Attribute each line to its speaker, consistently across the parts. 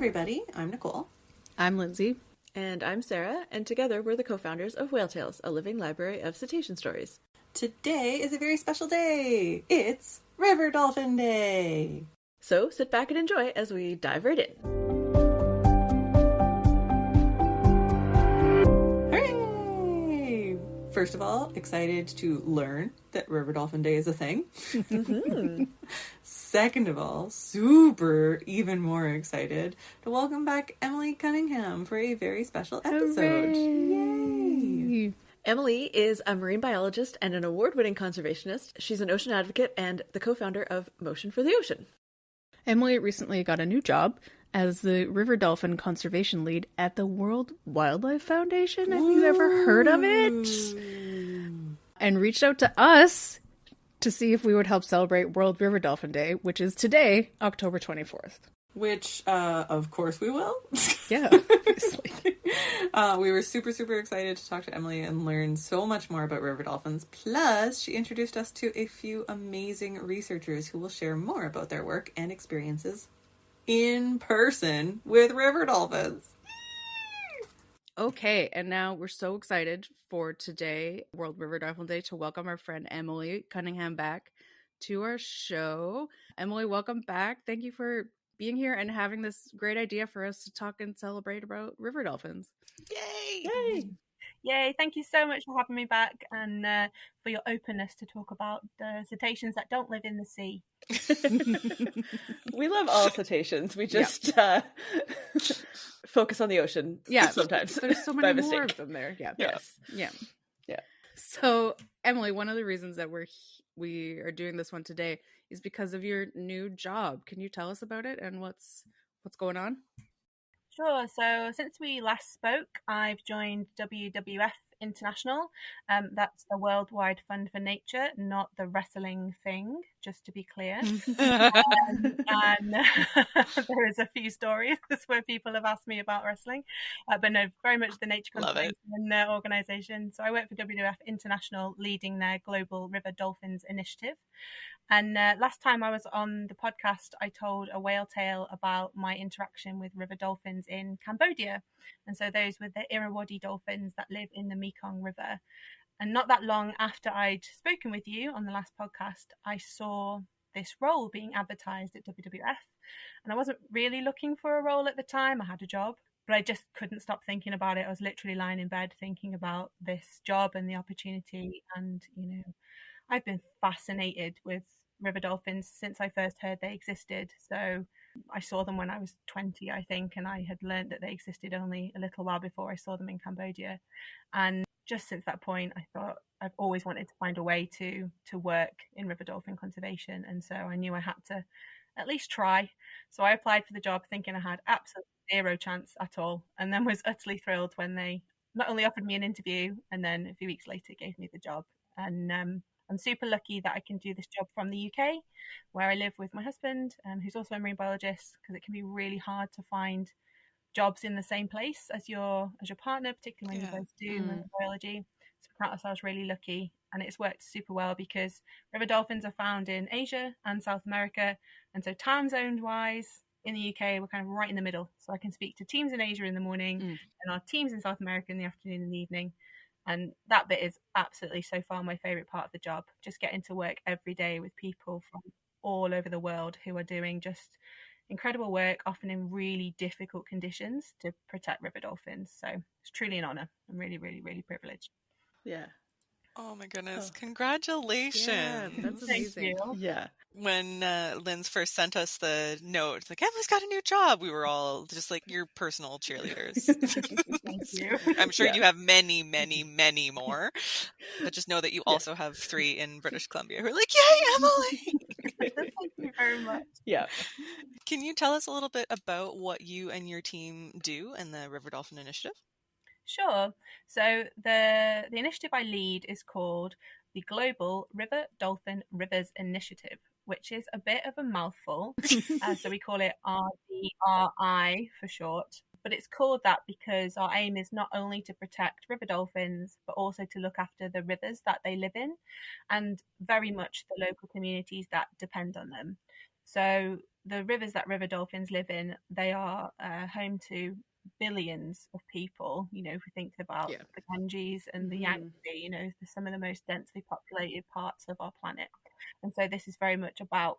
Speaker 1: everybody, I'm Nicole.
Speaker 2: I'm Lindsay.
Speaker 3: And I'm Sarah, and together we're the co-founders of Whale Tales, a living library of cetacean stories.
Speaker 1: Today is a very special day. It's River Dolphin Day.
Speaker 3: So sit back and enjoy as we dive right in.
Speaker 1: Hooray! First of all, excited to learn that River Dolphin Day is a thing. Mm-hmm. Second of all, even more excited to welcome back Emily Cunningham for a very special episode.
Speaker 2: Hooray!
Speaker 1: Yay!
Speaker 3: Emily is a marine biologist and an award-winning conservationist. She's an ocean advocate and the co-founder of Motion for the Ocean.
Speaker 2: Emily recently got a new job as the River Dolphin Conservation Lead at the World Wildlife Foundation. Have you ever heard of it? And reached out to us to see if we would help celebrate World River Dolphin Day, which is today, October 24th.
Speaker 1: Which, of course we will.
Speaker 2: Yeah, obviously.
Speaker 1: We were super excited to talk to Emily and learn so much more about river dolphins. Plus, she introduced us to a few amazing researchers who will share more about their work and experiences in person with river dolphins.
Speaker 2: Okay, and now we're so excited for today, World River Dolphin Day, to welcome our friend Emily Cunningham back to our show. Emily, welcome back. Thank you for being here and having this great idea for us to talk and celebrate about river dolphins.
Speaker 1: Yay!
Speaker 4: Yay, thank you so much for having me back and for your openness to talk about the cetaceans that don't live in the sea.
Speaker 3: We love all cetaceans. We just focus on the ocean sometimes.
Speaker 2: There's so many more of them there. Yeah.
Speaker 3: Yes.
Speaker 2: Yeah. So, Emily, one of the reasons that we are doing this one today is because of your new job. Can you tell us about it and what's going on?
Speaker 4: Sure. So since we last spoke, I've joined WWF International. That's the Worldwide Fund for Nature, not the wrestling thing, just to be clear. And there is a few stories where people have asked me about wrestling, but no, very much the nature conservation organization. So I work for WWF International, leading their global River Dolphins initiative. And last time I was on the podcast, I told a whale tale about my interaction with river dolphins in Cambodia. And so those were the Irrawaddy dolphins that live in the Mekong River. And not that long after I'd spoken with you on the last podcast, I saw this role being advertised at WWF. And I wasn't really looking for a role at the time. I had a job, but I just couldn't stop thinking about it. I was literally lying in bed thinking about this job and the opportunity. And, I've been fascinated with river dolphins since I first heard they existed. So I saw them when I was 20, I think, and I had learned that they existed only a little while before I saw them in Cambodia. And just since that point, I thought I've always wanted to find a way to work in river dolphin conservation. And so I knew I had to at least try. So I applied for the job thinking I had absolutely zero chance at all, and then was utterly thrilled when they not only offered me an interview, and then a few weeks later gave me the job. And I'm super lucky that I can do this job from the UK, where I live with my husband, who's also a marine biologist, because it can be really hard to find jobs in the same place as your partner, particularly when you both do marine biology. So we count ourselves really lucky, and it's worked super well because river dolphins are found in Asia and South America, and so time zone wise in the UK we're kind of right in the middle. So I can speak to teams in Asia in the morning and our teams in South America in the afternoon and the evening. And that bit is absolutely so far my favourite part of the job, just getting to work every day with people from all over the world who are doing just incredible work, often in really difficult conditions, to protect river dolphins. So it's truly an honour. I'm really, really, really privileged.
Speaker 3: Yeah.
Speaker 5: Oh my goodness. Congratulations.
Speaker 3: Yeah, that's amazing.
Speaker 4: Thank you.
Speaker 3: Yeah.
Speaker 5: When Lynn's first sent us the note, it's like, Emily's got a new job. We were all just like your personal cheerleaders.
Speaker 4: Thank you.
Speaker 5: I'm sure you have many, many, many more. But just know that you also have 3 in British Columbia who are like, yay, Emily!
Speaker 4: Thank you very much.
Speaker 3: Yeah.
Speaker 5: Can you tell us a little bit about what you and your team do in the River Dolphin Initiative?
Speaker 4: Sure. So the initiative I lead is called the Global River Dolphin Rivers Initiative, which is a bit of a mouthful. So we call it RDRI for short. But it's called that because our aim is not only to protect river dolphins, but also to look after the rivers that they live in, and very much the local communities that depend on them. So the rivers that river dolphins live in, they are home to billions of people. You know, if we think about the Ganges and the Yangtze, you know, some of the most densely populated parts of our planet. And so this is very much about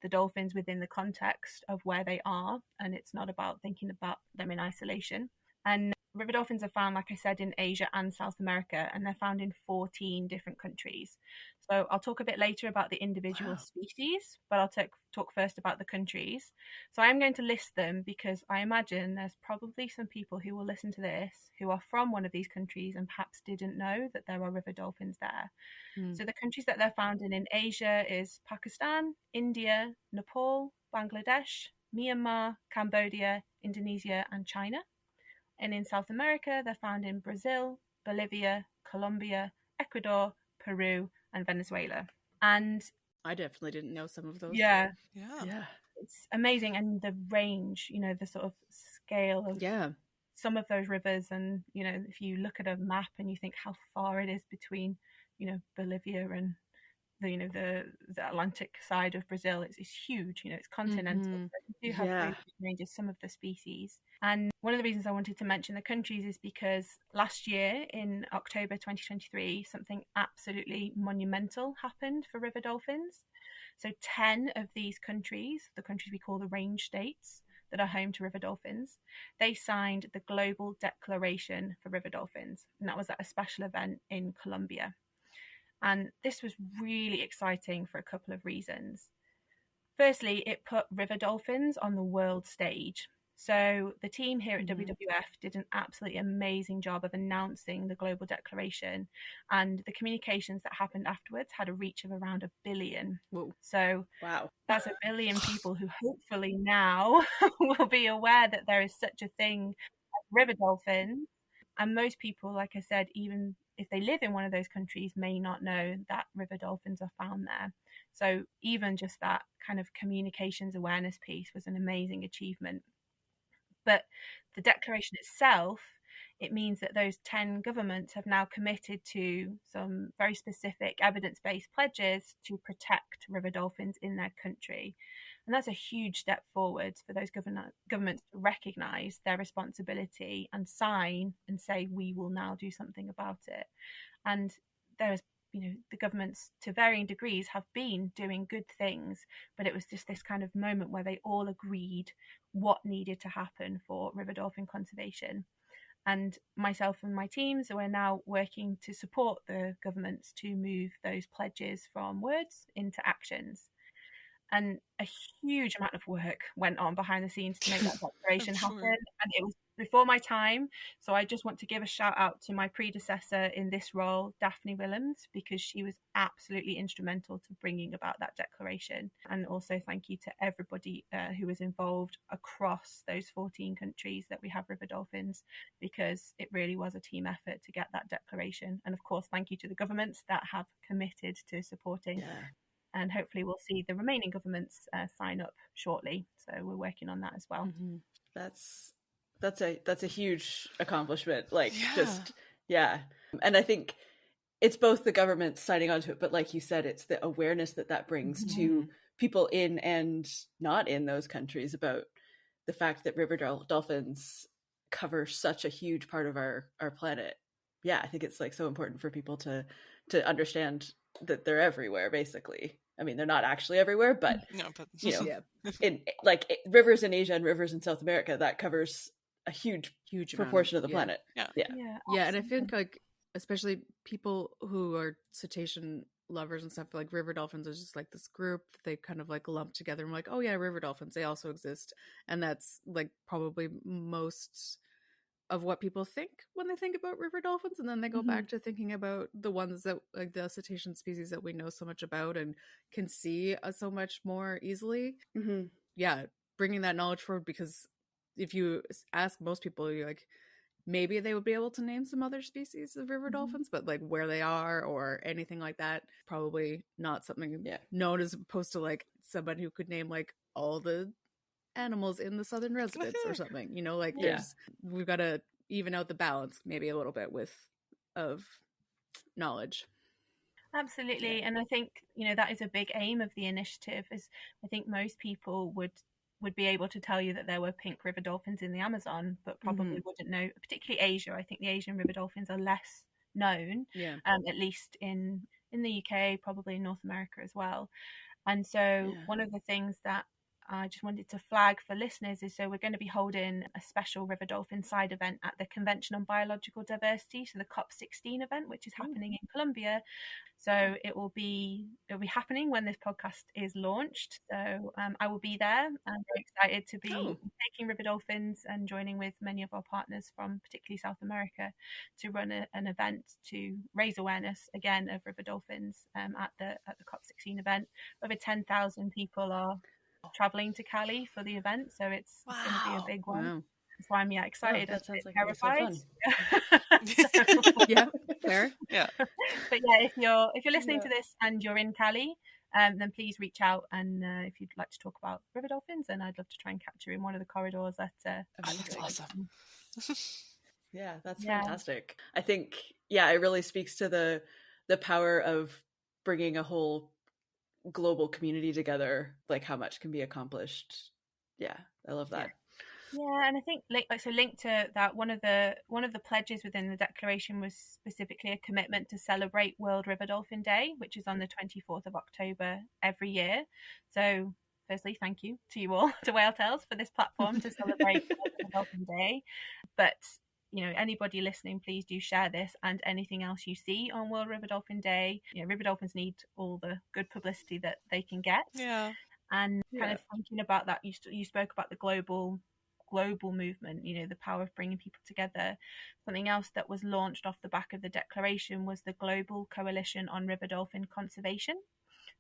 Speaker 4: the dolphins within the context of where they are, and it's not about thinking about them in isolation. And river dolphins are found, like I said, in Asia and South America, and they're found in 14 different countries. So I'll talk a bit later about the individual species, but I'll talk first about the countries. So I'm going to list them because I imagine there's probably some people who will listen to this who are from one of these countries and perhaps didn't know that there are river dolphins there. So the countries that they're found in Asia is Pakistan, India, Nepal, Bangladesh, Myanmar, Cambodia, Indonesia, and China. And in South America, they're found in Brazil, Bolivia, Colombia, Ecuador, Peru, and Venezuela. And
Speaker 2: I definitely didn't know some of those.
Speaker 4: Yeah.
Speaker 5: Yeah.
Speaker 4: It's amazing. And the range, you know, the sort of scale of some of those rivers. And, you know, if you look at a map and you think how far it is between, you know, Bolivia and the Atlantic side of Brazil, it's huge, you know, it's continental. So you do have very ranges, some of the species. And one of the reasons I wanted to mention the countries is because last year in October 2023, something absolutely monumental happened for river dolphins. So 10 of these countries, the countries we call the range states that are home to river dolphins, they signed the Global Declaration for River Dolphins. And that was at a special event in Colombia. And this was really exciting for a couple of reasons. Firstly, it put river dolphins on the world stage. So the team here at WWF did an absolutely amazing job of announcing the Global Declaration, and the communications that happened afterwards had a reach of around 1 billion.
Speaker 2: Whoa.
Speaker 4: So that's 1 billion people who hopefully now will be aware that there is such a thing as river dolphins. And most people, like I said, even if they live in one of those countries, may not know that river dolphins are found there. So even just that kind of communications awareness piece was an amazing achievement. But the declaration itself, it means that those 10 governments have now committed to some very specific evidence-based pledges to protect river dolphins in their country. And that's a huge step forward for those governments to recognise their responsibility and sign and say, we will now do something about it. And there's, you know, the governments to varying degrees have been doing good things, but it was just this kind of moment where they all agreed what needed to happen for river dolphin conservation. And myself and my teams are now working to support the governments to move those pledges from words into actions. And a huge amount of work went on behind the scenes to make that declaration happen. And it was before my time. So I just want to give a shout out to my predecessor in this role, Daphne Willems, because she was absolutely instrumental to bringing about that declaration. And also thank you to everybody who was involved across those 14 countries that we have river dolphins, because it really was a team effort to get that declaration. And of course, thank you to the governments that have committed to supporting. And hopefully we'll see the remaining governments sign up shortly. So we're working on that as well.
Speaker 3: That's a huge accomplishment. And I think it's both the government signing on to it, but like you said, it's the awareness that brings to people in and not in those countries about the fact that river dolphins cover such a huge part of our planet. I think it's like so important for people to understand that they're everywhere, basically. I mean, they're not actually everywhere, but you know, in like rivers in Asia and rivers in South America, that covers a huge proportion of the planet.
Speaker 2: And I think like especially people who are cetacean lovers and stuff, like river dolphins is just like this group that they kind of like lump together and like, oh yeah, river dolphins, they also exist. And that's like probably most of what people think when they think about river dolphins, and then they go back to thinking about the ones that like the cetacean species that we know so much about and can see so much more easily. Bringing that knowledge forward, because if you ask most people, you're like, maybe they would be able to name some other species of river dolphins, but like where they are or anything like that, probably not something known, as opposed to like somebody who could name like all the animals in the southern residents or something, you know, like we've got to even out the balance maybe a little bit of knowledge.
Speaker 4: Absolutely. And I think, that is a big aim of the initiative. Is I think most people would be able to tell you that there were pink river dolphins in the Amazon, but probably wouldn't know, particularly Asia. I think the Asian river dolphins are less known, at least in the UK, probably in North America as well. And so one of the things that I just wanted to flag for listeners is, so we're going to be holding a special River Dolphin side event at the Convention on Biological Diversity, so the COP16 event, which is happening in Colombia. So it will be happening when this podcast is launched. So I will be there. I'm very excited to be taking river dolphins and joining with many of our partners from particularly South America to run an event to raise awareness again of river dolphins at the COP16 event. Over 10,000 people are traveling to Cali for the event, so it's going to be a big one.
Speaker 2: Wow.
Speaker 4: That's why I'm excited.
Speaker 3: That sounds like
Speaker 4: terrified.
Speaker 2: Yeah, fair.
Speaker 5: Yeah.
Speaker 4: But yeah, if you're listening to this and you're in Cali, then please reach out, and if you'd like to talk about river dolphins, then I'd love to try and catch you in one of the corridors at
Speaker 5: That's awesome.
Speaker 3: Yeah, that's fantastic. I think it really speaks to the power of bringing a whole global community together, like how much can be accomplished. Yeah, I love that.
Speaker 4: Yeah, and I think linked to that, one of the pledges within the declaration was specifically a commitment to celebrate World River Dolphin Day, which is on the 24th of October every year. So firstly, thank you to you all, to Whale Tales, for this platform to celebrate World River Dolphin Day. But anybody listening, please do share this and anything else you see on World River Dolphin Day. River dolphins need all the good publicity that they can get.
Speaker 5: Yeah.
Speaker 4: And kind of thinking about that, you spoke about the global movement, the power of bringing people together. Something else that was launched off the back of the declaration was the Global Coalition on River Dolphin Conservation.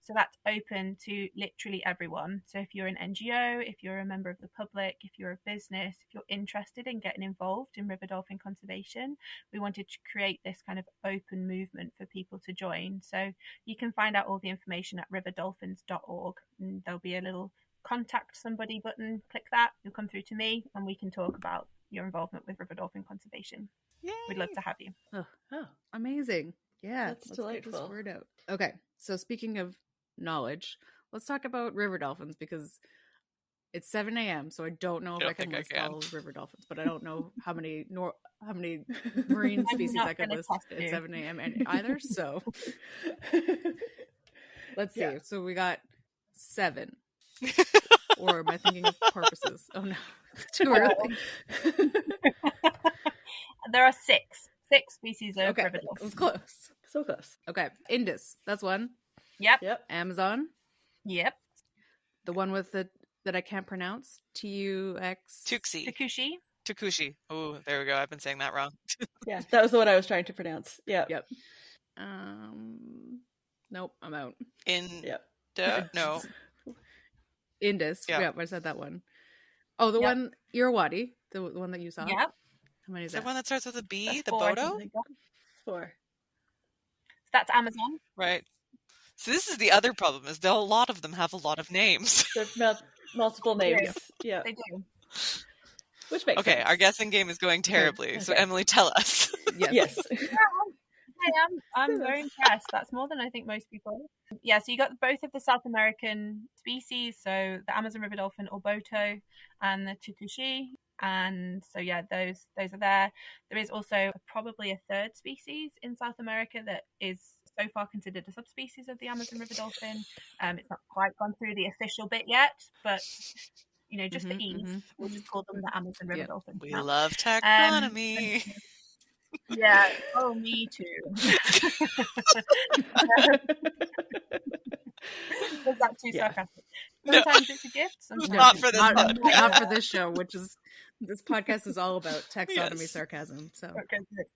Speaker 4: So that's open to literally everyone. So if you're an NGO, if you're a member of the public, if you're a business, if you're interested in getting involved in river dolphin conservation, we wanted to create this kind of open movement for people to join. So you can find out all the information at riverdolphins.org, and there'll be a little contact somebody button. Click that, you'll come through to me, and we can talk about your involvement with river dolphin conservation.
Speaker 5: Yay.
Speaker 4: We'd love to have you.
Speaker 2: Oh, amazing. Yeah,
Speaker 3: That's
Speaker 2: let's
Speaker 3: delightful.
Speaker 2: get this word out. Okay, so speaking of knowledge, let's talk about river dolphins, because it's 7 a.m. so I don't know if I can list all river dolphins, but I don't know how many marine species I could list at 7 a.m. either. So let's see. So we got 7. Or am I thinking of porpoises? Oh no, it's too early.
Speaker 4: There are 6 species of river dolphins.
Speaker 2: It was close.
Speaker 3: So close.
Speaker 2: Okay, Indus. That's one.
Speaker 4: Yep.
Speaker 2: Amazon.
Speaker 4: Yep.
Speaker 2: The one with that I can't pronounce.
Speaker 5: Tuxi. Takushi. Oh, there we go. I've been saying that wrong.
Speaker 3: Yeah, that was the one I was trying to pronounce. Yeah.
Speaker 2: Yep. Nope, I'm out.
Speaker 5: No.
Speaker 2: Indus.
Speaker 5: Yeah.
Speaker 2: Yep, I said that one. Oh, the one Irrawaddy, the one that you saw.
Speaker 4: Yep.
Speaker 2: How many is
Speaker 5: The
Speaker 2: that?
Speaker 5: one that starts with a B,
Speaker 4: That's
Speaker 5: the
Speaker 4: 4,
Speaker 5: Bodo?
Speaker 3: 4.
Speaker 4: That's Amazon.
Speaker 5: Right. So this is the other problem, is that a lot of them have a lot of names.
Speaker 3: There's multiple names. Yeah.
Speaker 4: They do.
Speaker 3: Which makes sense.
Speaker 5: Our guessing game is going terribly. Okay. So Emily, tell us.
Speaker 3: Yes.
Speaker 4: I'm very impressed. That's more than I think most people. Yeah, so you got both of the South American species, so the Amazon River Dolphin Orboto and the Tucushi. And so those are there. There is also probably a third species in South America that is so far considered a subspecies of the Amazon River Dolphin. It's not quite gone through the official bit yet, but just for ease, we'll just call them the Amazon River Dolphin.
Speaker 5: We love taxonomy.
Speaker 4: Yeah. Oh, me too. Was that too sarcastic? Sometimes it's a gift. Sometimes
Speaker 5: not for this podcast.
Speaker 2: Not for this show, which is this podcast is all about taxonomy sarcasm. So
Speaker 4: okay, good.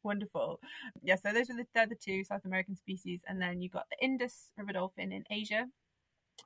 Speaker 4: Wonderful. Yeah. So those are the 2 South American species, and then you got the Indus River Dolphin in Asia.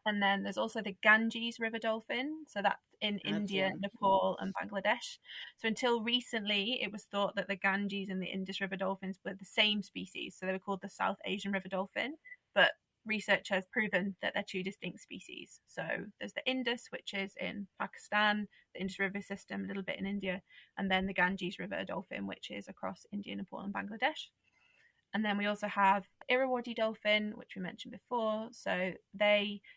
Speaker 4: And then there's also the Ganges River Dolphin. So that's in India, Nepal, and Bangladesh. So until recently, it was thought that the Ganges and the Indus River Dolphins were the same species. So they were called the South Asian River Dolphin. But research has proven that they're 2 distinct species. So there's the Indus, which is in Pakistan, the Indus River system, a little bit in India, and then the Ganges River Dolphin, which is across India, Nepal, and Bangladesh. And then we also have Irrawaddy dolphin, which we mentioned before. So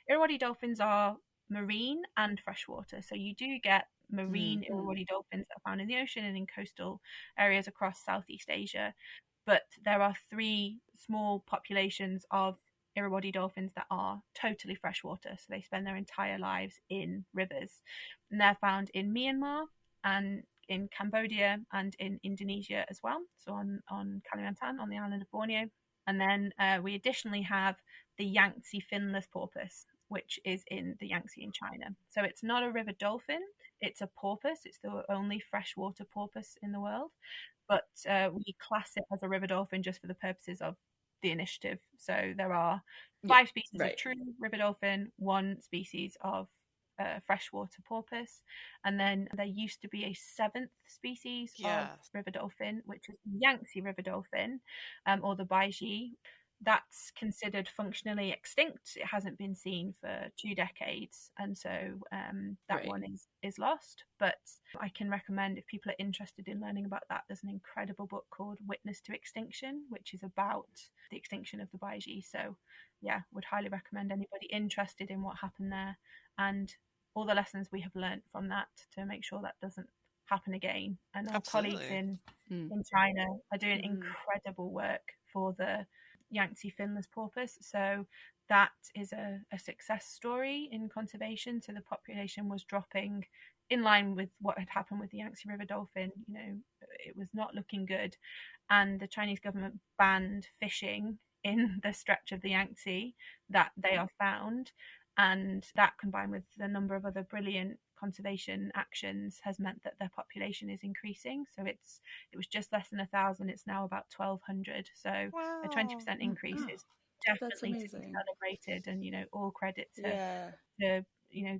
Speaker 4: Irrawaddy dolphins are marine and freshwater. So you do get marine Irrawaddy dolphins that are found in the ocean and in coastal areas across Southeast Asia. But there are 3 small populations of Irrawaddy dolphins that are totally freshwater. So they spend their entire lives in rivers. And they're found in Myanmar and in Cambodia and in Indonesia as well. So on Kalimantan, on the island of Borneo. And then we additionally have the Yangtze finless porpoise, which is in the Yangtze in China. So it's not a river dolphin, it's a porpoise. It's the only freshwater porpoise in the world. But we class it as a river dolphin just for the purposes of the initiative. So there are 5 species of true river dolphin, 1 species of freshwater porpoise, and then there used to be a 7th species of river dolphin, which is Yangtze river dolphin, or the baiji. That's considered functionally extinct. It hasn't been seen for 2 decades, and so that one is lost. But I can recommend, if people are interested in learning about that, there's an incredible book called Witness to Extinction, which is about the extinction of the baiji. So yeah, would highly recommend anybody interested in what happened there and all the lessons we have learned from that to make sure that doesn't happen again. And our colleagues in China are doing incredible work for the Yangtze finless porpoise. So that is a success story in conservation. So the population was dropping in line with what had happened with the Yangtze river dolphin. You know, it was not looking good, and the Chinese government banned fishing in the stretch of the Yangtze that they are found, and that combined with the number of other brilliant conservation actions has meant that their population is increasing. So it was just less than 1,000. It's now about 1,200. So a 20% increase is definitely to be celebrated, and you know, all credit to you know,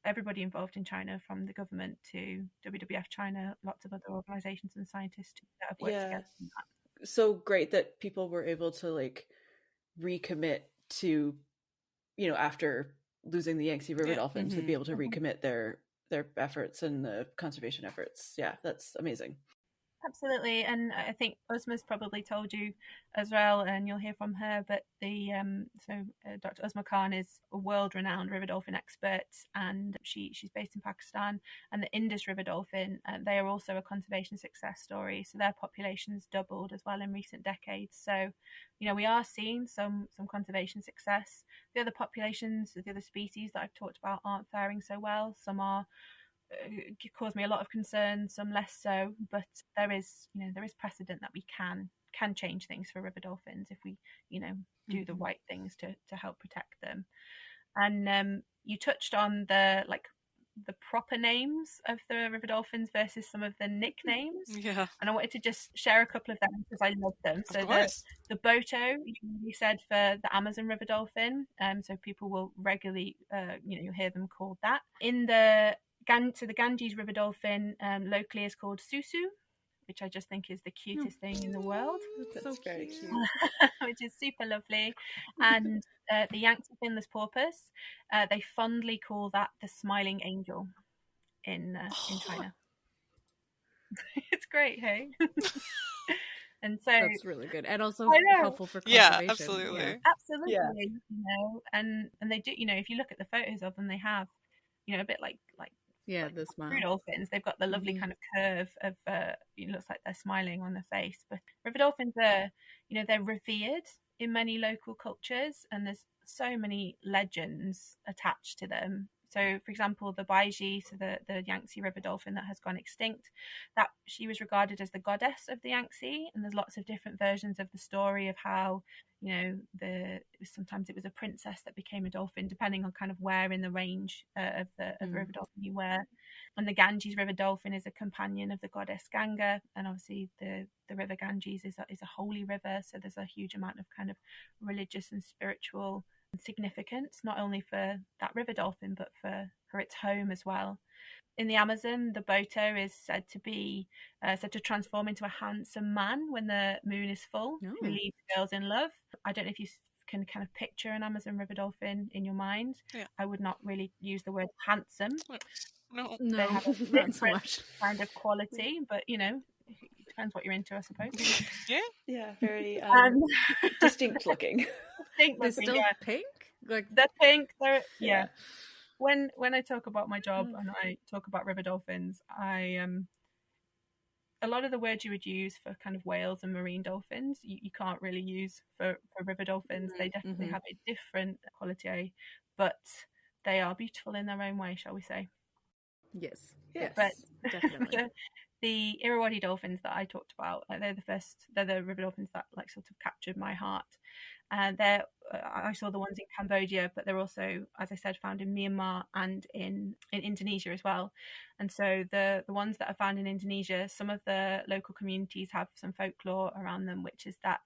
Speaker 4: everybody involved in China, from the government to WWF China, lots of other organizations and scientists that have worked together on that.
Speaker 3: So great that people were able to like recommit to, you know, after losing the Yangtze river dolphin, to be able to recommit their efforts and the conservation efforts. Yeah, that's amazing.
Speaker 4: Absolutely, and I think Uzma's probably told you as well, and you'll hear from her, but the Dr. Uzma Khan is a world-renowned river dolphin expert, and she's based in Pakistan. And the Indus river dolphin, they are also a conservation success story, so their population's doubled as well in recent decades. So, you know, we are seeing some conservation success. The other populations, the other species that I've talked about, aren't faring so well. Some are cause me a lot of concern, some less so, but there is precedent that we can change things for river dolphins if we, you know, do the right things to help protect them. And you touched on the proper names of the river dolphins versus some of the nicknames, and I wanted to just share a couple of them because I love them. So the Boto, you said, for the Amazon river dolphin, so people will regularly you'll hear them called that. In the Ganges river dolphin locally is called Susu, which I just think is the cutest thing in the world.
Speaker 3: That's so very cute.
Speaker 4: Which is super lovely. And the Yangtze finless porpoise, they fondly call that the smiling angel in China. It's great, hey? And so
Speaker 2: that's really good, and also helpful for conservation.
Speaker 5: Yeah, absolutely.
Speaker 4: Absolutely. You know, and they do, you know, if you look at the photos of them, they have, you know, a bit like
Speaker 2: the smile.
Speaker 4: True dolphins, they've got the lovely kind of curve of it looks like they're smiling on their face. But river dolphins are, you know, they're revered in many local cultures, and there's so many legends attached to them. So, for example, the baiji, so the Yangtze river dolphin that has gone extinct, that she was regarded as the goddess of the Yangtze, and there's lots of different versions of the story of how, you know, sometimes it was a princess that became a dolphin, depending on kind of where in the range of the river dolphin you were. And the Ganges river dolphin is a companion of the goddess Ganga, and obviously the river Ganges is a holy river, so there's a huge amount of kind of religious and spiritual significance, not only for that river dolphin but for its home as well. In the Amazon, the Boto is said to transform into a handsome man when the moon is full, who leads girls in love. I don't know if you can kind of picture an Amazon river dolphin in your mind. I would not really use the word handsome.
Speaker 5: No,
Speaker 4: they have a different kind of quality, but you know, Depends what you're into, I suppose.
Speaker 5: Yeah.
Speaker 3: Very
Speaker 4: Um,
Speaker 3: distinct looking.
Speaker 4: distinct
Speaker 2: They're
Speaker 4: looking,
Speaker 2: still
Speaker 4: yeah.
Speaker 2: pink? Like,
Speaker 4: They're pink. They're
Speaker 3: Yeah.
Speaker 4: When I talk about my job and I talk about river dolphins, I a lot of the words you would use for kind of whales and marine dolphins, you can't really use for river dolphins. They definitely have a different quality, but they are beautiful in their own way, shall we say.
Speaker 2: yes.
Speaker 3: Yes.
Speaker 4: But
Speaker 2: Definitely.
Speaker 4: the Irrawaddy dolphins that I talked about, they're the river dolphins that like sort of captured my heart. And I saw the ones in Cambodia, but they're also, as I said, found in Myanmar and in Indonesia as well. And so the ones that are found in Indonesia, some of the local communities have some folklore around them, which is that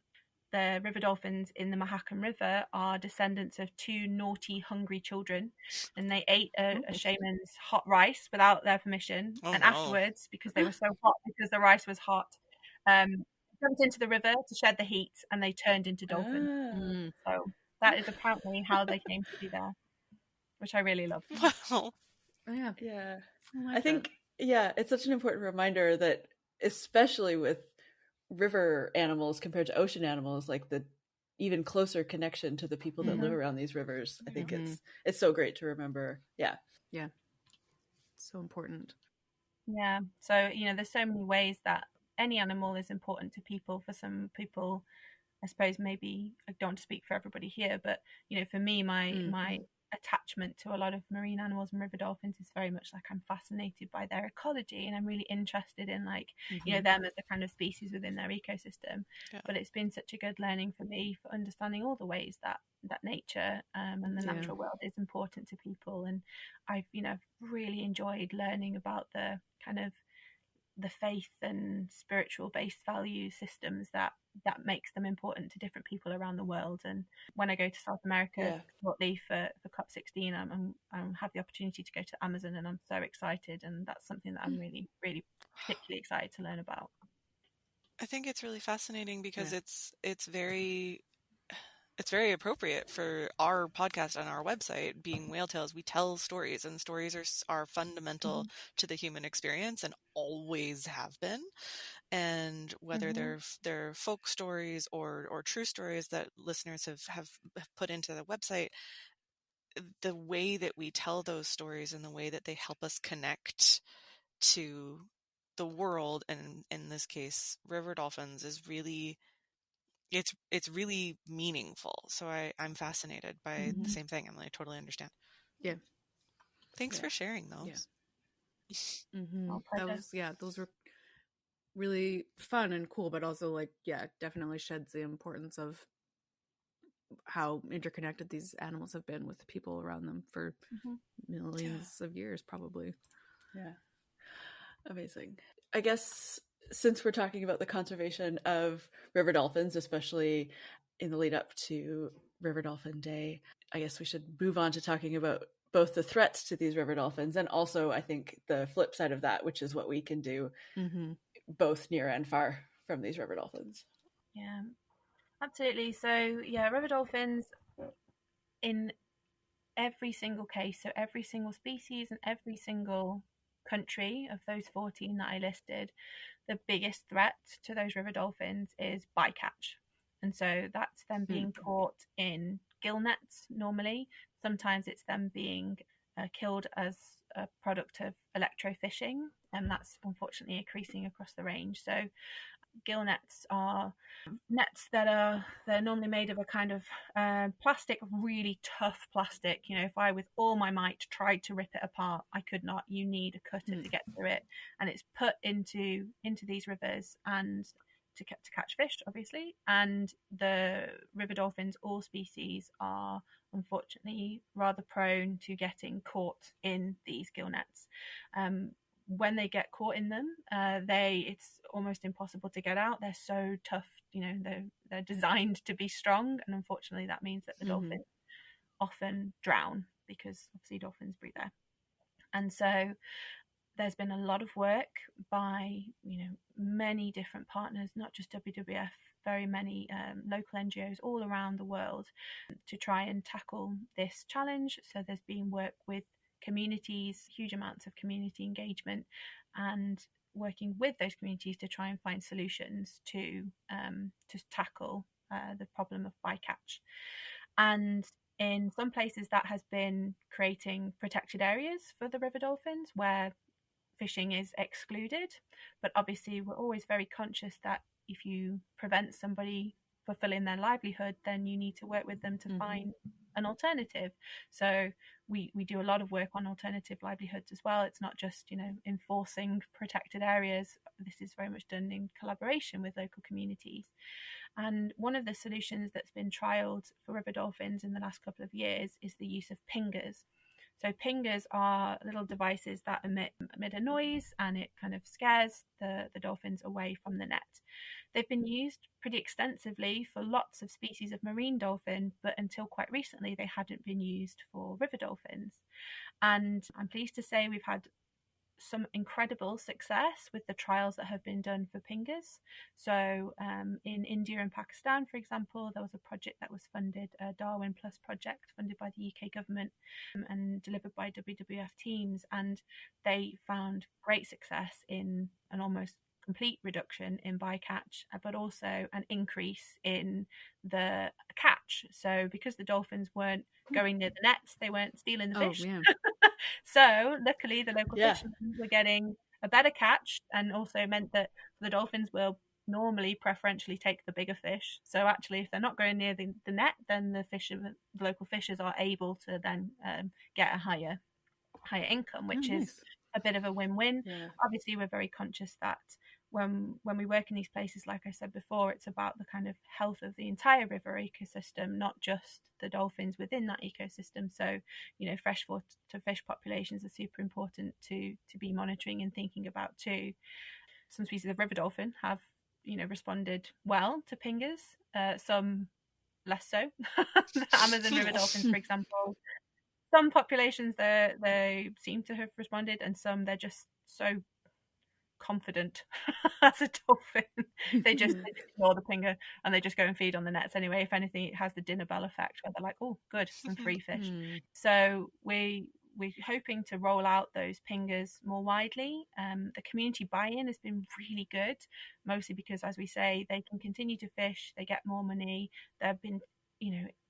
Speaker 4: the river dolphins in the Mahakam River are descendants of two naughty, hungry children, and they ate a shaman's hot rice without their permission.
Speaker 5: Oh,
Speaker 4: and
Speaker 5: no.
Speaker 4: afterwards, because they were so hot, because the rice was hot, jumped into the river to shed the heat, and they turned into dolphins. So that is apparently how they came to be there, which I really love.
Speaker 5: Wow.
Speaker 2: Yeah.
Speaker 3: Yeah.
Speaker 2: like
Speaker 3: I think, it's such an important reminder that, especially with river animals compared to ocean animals, like the even closer connection to the people that live around these rivers. I think it's so great to remember. Yeah.
Speaker 2: Yeah. So important.
Speaker 4: Yeah. So, there's so many ways that any animal is important to people. For some people, I suppose maybe I don't want to speak for everybody here, but for me, my attachment to a lot of marine animals and river dolphins is very much like I'm fascinated by their ecology, and I'm really interested in them as a kind of species within their ecosystem.
Speaker 5: Yeah.
Speaker 4: But it's been such a good learning for me for understanding all the ways that nature and the natural world is important to people. And I've really enjoyed learning about the kind of the faith and spiritual based value systems that makes them important to different people around the world. And when I go to South America shortly for COP16, I have the opportunity to go to Amazon, and I'm so excited, and that's something that I'm really particularly excited to learn about.
Speaker 5: I think it's really fascinating because it's very appropriate for our podcast on our website, being Whale Tales. We tell stories, and stories are fundamental to the human experience and always have been. And whether they're folk stories or true stories that listeners have put into the website, the way that we tell those stories and the way that they help us connect to the world, and in this case, river dolphins, is really it's really meaningful. So I'm fascinated by the same thing, Emily. I totally understand.
Speaker 2: Yeah.
Speaker 5: Thanks for sharing those.
Speaker 2: Yeah. Those were really fun and cool, but also definitely sheds the importance of how interconnected these animals have been with the people around them for millions of years, probably.
Speaker 3: Yeah. Amazing. I guess since we're talking about the conservation of river dolphins, especially in the lead up to River Dolphin Day, I guess we should move on to talking about both the threats to these river dolphins and also, I think, the flip side of that, which is what we can do both near and far from these river dolphins.
Speaker 4: Yeah, absolutely. So, river dolphins, in every single case, so every single species and every single country of those 14 that I listed, the biggest threat to those river dolphins is bycatch. And so that's them being caught in gill nets normally. Sometimes it's them being killed as a product of electrofishing, and that's unfortunately increasing across the range. So gill nets are nets they're normally made of a kind of plastic, really tough plastic. If I with all my might tried to rip it apart, I could not. You need a cutter to get through it, and it's put into these rivers and to catch fish, obviously. And the river dolphins, all species, are unfortunately rather prone to getting caught in these gill nets. When they get caught in them, it's almost impossible to get out. They're so tough, they're designed to be strong, and unfortunately that means that the dolphins often drown, because obviously dolphins breathe air. And so there's been a lot of work by many different partners, not just WWF, very many local NGOs all around the world, to try and tackle this challenge. So there's been work with communities, huge amounts of community engagement, and working with those communities to try and find solutions to tackle the problem of bycatch. And in some places that has been creating protected areas for the river dolphins where fishing is excluded. But obviously we're always very conscious that if you prevent somebody fulfilling their livelihood, then you need to work with them to find an alternative. So we do a lot of work on alternative livelihoods as well. It's not just, enforcing protected areas. This is very much done in collaboration with local communities. And one of the solutions that's been trialled for river dolphins in the last couple of years is the use of pingers. So pingers are little devices that emit a noise, and it kind of scares the dolphins away from the net. They've been used pretty extensively for lots of species of marine dolphin, but until quite recently they hadn't been used for river dolphins. And I'm pleased to say we've had some incredible success with the trials that have been done for pingers. So in India and Pakistan, for example, there was a project that was funded, a Darwin Plus project funded by the UK government and delivered by WWF teams, and they found great success in an almost complete reduction in bycatch, but also an increase in the catch. So because the dolphins weren't going near the nets, they weren't stealing the fish.
Speaker 2: Yeah.
Speaker 4: So luckily the local fishermen were getting a better catch, and also meant that the dolphins will normally preferentially take the bigger fish. So actually if they're not going near the net, then the local fishers are able to then get a higher income, which is a bit of a win-win. Obviously we're very conscious that when we work in these places, like I said before, it's about the kind of health of the entire river ecosystem, not just the dolphins within that ecosystem. So freshwater fish populations are super important to be monitoring and thinking about too. Some species of river dolphin have responded well to pingers, some less so. The Amazon river dolphins, for example, some populations they seem to have responded, and some they're just so confident as a dolphin. They just ignore the pinger and they just go and feed on the nets anyway. If anything, it has the dinner bell effect where they're like, oh good, some free fish. So we're hoping to roll out those pingers more widely. The community buy-in has been really good, mostly because, as we say, they can continue to fish, they get more money. They've been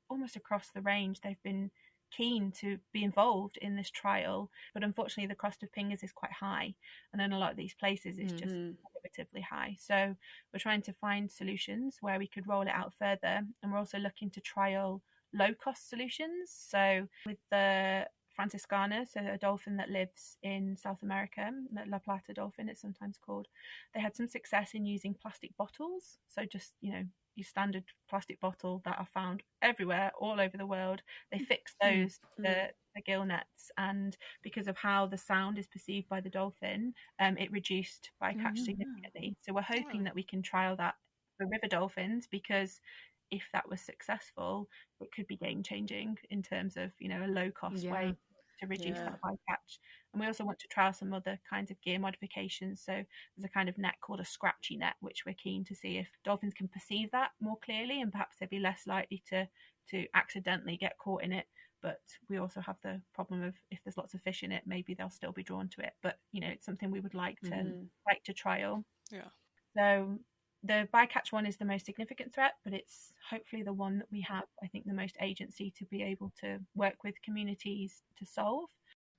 Speaker 4: almost across the range, they've been keen to be involved in this trial, but unfortunately the cost of pingers is quite high, and in a lot of these places it's just prohibitively high. So we're trying to find solutions where we could roll it out further, and we're also looking to trial low cost solutions. So with the Franciscana, so a dolphin that lives in South America, the La Plata dolphin it's sometimes called, they had some success in using plastic bottles. So just your standard plastic bottle that are found everywhere all over the world, they fixed those the gill nets, and because of how the sound is perceived by the dolphin, it reduced bycatch significantly. So we're hoping that we can trial that for river dolphins, because if that was successful, it could be game changing in terms of a low cost way to reduce that bycatch. And we also want to trial some other kinds of gear modifications. So there's a kind of net called a scratchy net, which we're keen to see if dolphins can perceive that more clearly, and perhaps they'd be less likely to accidentally get caught in it. But we also have the problem of, if there's lots of fish in it, maybe they'll still be drawn to it. But it's something we would like to trial. So the bycatch one is the most significant threat, but it's hopefully the one that we have, I think, the most agency to be able to work with communities to solve.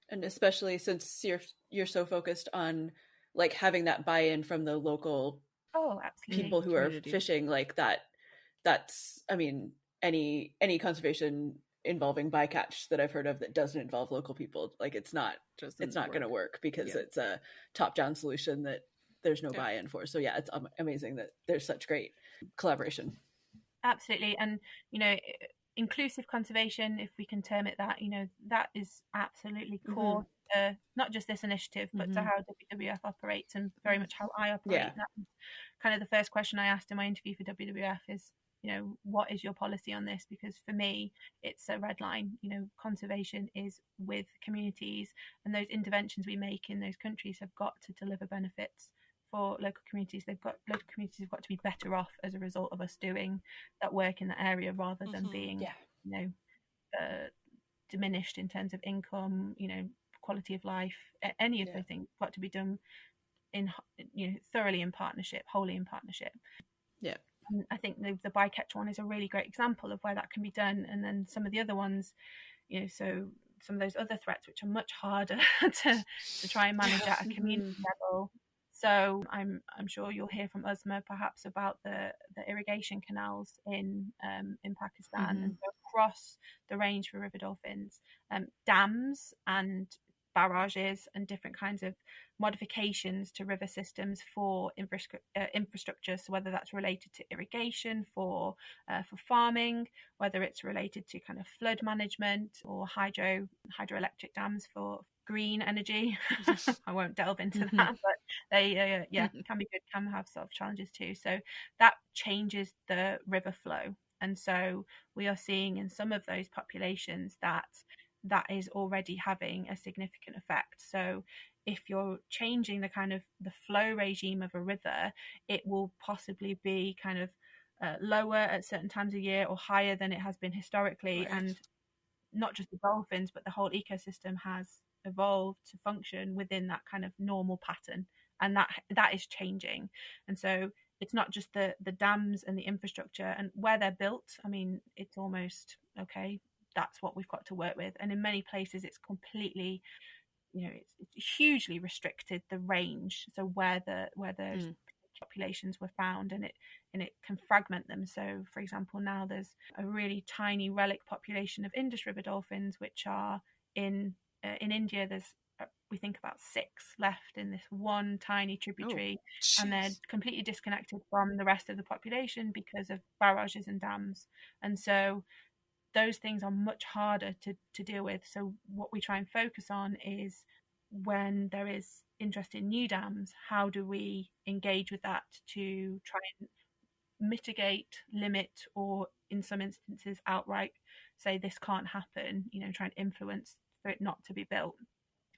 Speaker 3: And especially since you're so focused on like having that buy-in from the local people who are fishing, like that's I mean, any conservation involving bycatch that I've heard of that doesn't involve local people, like it's not going to work, because it's a top-down solution that there's no buy-in for. So it's amazing that there's such great collaboration.
Speaker 4: Absolutely. And inclusive conservation, if we can term it that, that is absolutely core to not just this initiative, but to how WWF operates, and very much how I operate. That's kind of the first question I asked in my interview for WWF is, what is your policy on this? Because for me, it's a red line. Conservation is with communities, and those interventions we make in those countries have got to deliver benefits for local communities. Local communities have got to be better off as a result of us doing that work in that area, rather than being diminished in terms of income, quality of life. Any of those things got to be done thoroughly in partnership, wholly in partnership.
Speaker 3: Yeah.
Speaker 4: And I think the bycatch one is a really great example of where that can be done. And then some of the other ones, so some of those other threats, which are much harder to try and manage at a community level. So I'm sure you'll hear from Uzma perhaps about the irrigation canals in Pakistan, and so across the range for river dolphins, dams and barrages and different kinds of modifications to river systems for infrastructure. So whether that's related to irrigation for farming, whether it's related to kind of flood management or hydroelectric dams for green energy. I won't delve into that, but they can be good, can have sort of challenges too. So that changes the river flow, and so we are seeing in some of those populations that is already having a significant effect. So if you're changing the kind of the flow regime of a river, it will possibly be kind of lower at certain times of year or higher than it has been historically. Right. And not just the dolphins, but the whole ecosystem has evolved to function within that kind of normal pattern, and that is changing. And so it's not just the dams and the infrastructure and where they're built. I mean, it's almost okay, that's what we've got to work with. And in many places it's completely, it's hugely restricted the range, so where those populations were found, and it can fragment them. So for example, now there's a really tiny relic population of Indus river dolphins which are in India. There's we think about 6 left in this one tiny tributary, and they're completely disconnected from the rest of the population because of barrages and dams. And so those things are much harder to deal with. So what we try and focus on is, when there is interest in new dams, how do we engage with that to try and mitigate, limit, or in some instances outright say this can't happen, try and influence for it not to be built.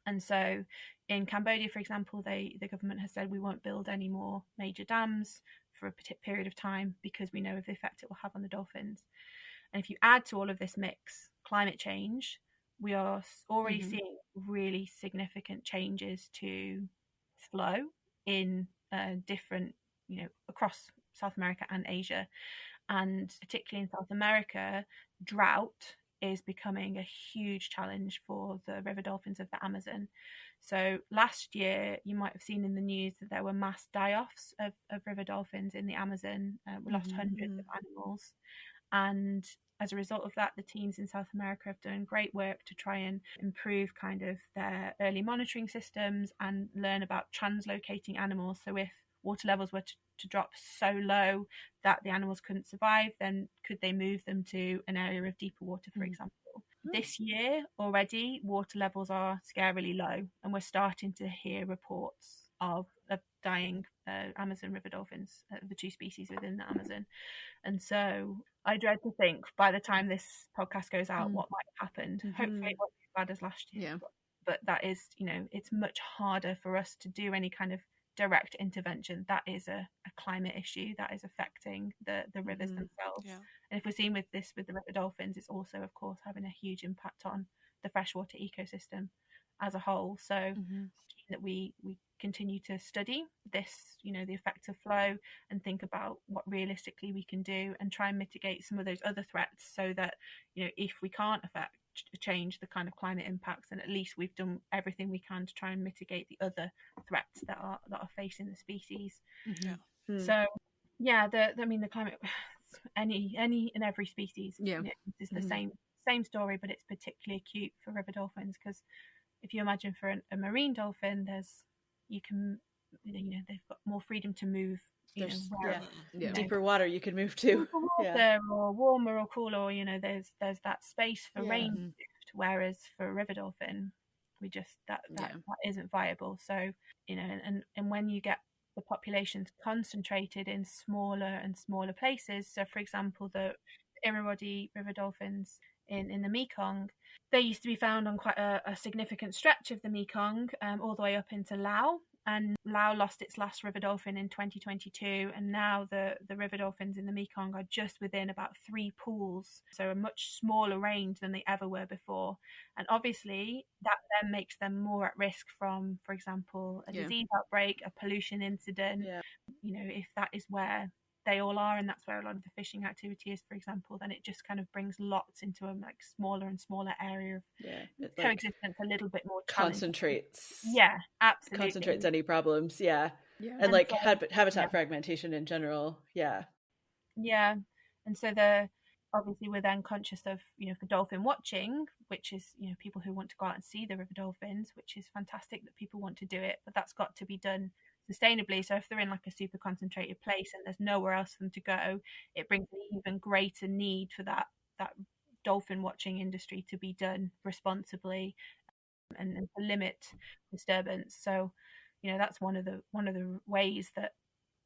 Speaker 4: And so in Cambodia, for example, the government has said we won't build any more major dams for a period of time because we know of the effect it will have on the dolphins. And if you add to all of this mix climate change, we are already seeing really significant changes to flow in different, across South America and Asia. And particularly in South America, drought is becoming a huge challenge for the river dolphins of the Amazon. So last year, you might have seen in the news that there were mass die-offs of river dolphins in the Amazon. We lost hundreds of animals. And as a result of that, the teams in South America have done great work to try and improve kind of their early monitoring systems and learn about translocating animals. So if water levels were to drop so low that the animals couldn't survive, then could they move them to an area of deeper water, for example? This year already, water levels are scarily low, and we're starting to hear reports of dying Amazon river dolphins, the 2 species within the Amazon. And so I dread to think by the time this podcast goes out what might have happened. Hopefully it won't be as bad as last year. But that is, it's much harder for us to do any kind of direct intervention. That is a climate issue that is affecting the rivers themselves. Yeah. And if we're seeing with the river dolphins, it's also, of course, having a huge impact on the freshwater ecosystem as a whole. So that we continue to study this, the effects of flow, and think about what realistically we can do and try and mitigate some of those other threats, so that, if we can't change the kind of climate impacts, then at least we've done everything we can to try and mitigate the other threats that are facing the species. So the climate, any and every species is the same story, but it's particularly acute for river dolphins, because if you imagine for a marine dolphin, they've got more freedom to move.
Speaker 3: Deeper water you can move to,
Speaker 4: or warmer or cooler, or there's that space for range shift. Whereas for a river dolphin, we just that isn't viable. So and when you get the populations concentrated in smaller and smaller places, so for example the Irrawaddy river dolphins in the Mekong, they used to be found on quite a significant stretch of the Mekong, all the way up into Laos. And Laos lost its last river dolphin in 2022, and now the river dolphins in the Mekong are just within about 3 pools, so a much smaller range than they ever were before. And obviously that then makes them more at risk from, for example, a disease outbreak, a pollution incident. If that is where they all are, and that's where a lot of the fishing activity is, for example, then it just kind of brings lots into a like smaller and smaller area of coexistence, a little bit more
Speaker 3: concentrates.
Speaker 4: Yeah, absolutely.
Speaker 3: Concentrates any problems. And like habitat fragmentation in general. Yeah.
Speaker 4: And so obviously we're then conscious of, for dolphin watching, which is, people who want to go out and see the river dolphins, which is fantastic that people want to do it, but that's got to be done sustainably. So if they're in like a super concentrated place and there's nowhere else for them to go, it brings an even greater need for that dolphin watching industry to be done responsibly and to limit disturbance. So that's one of the ways that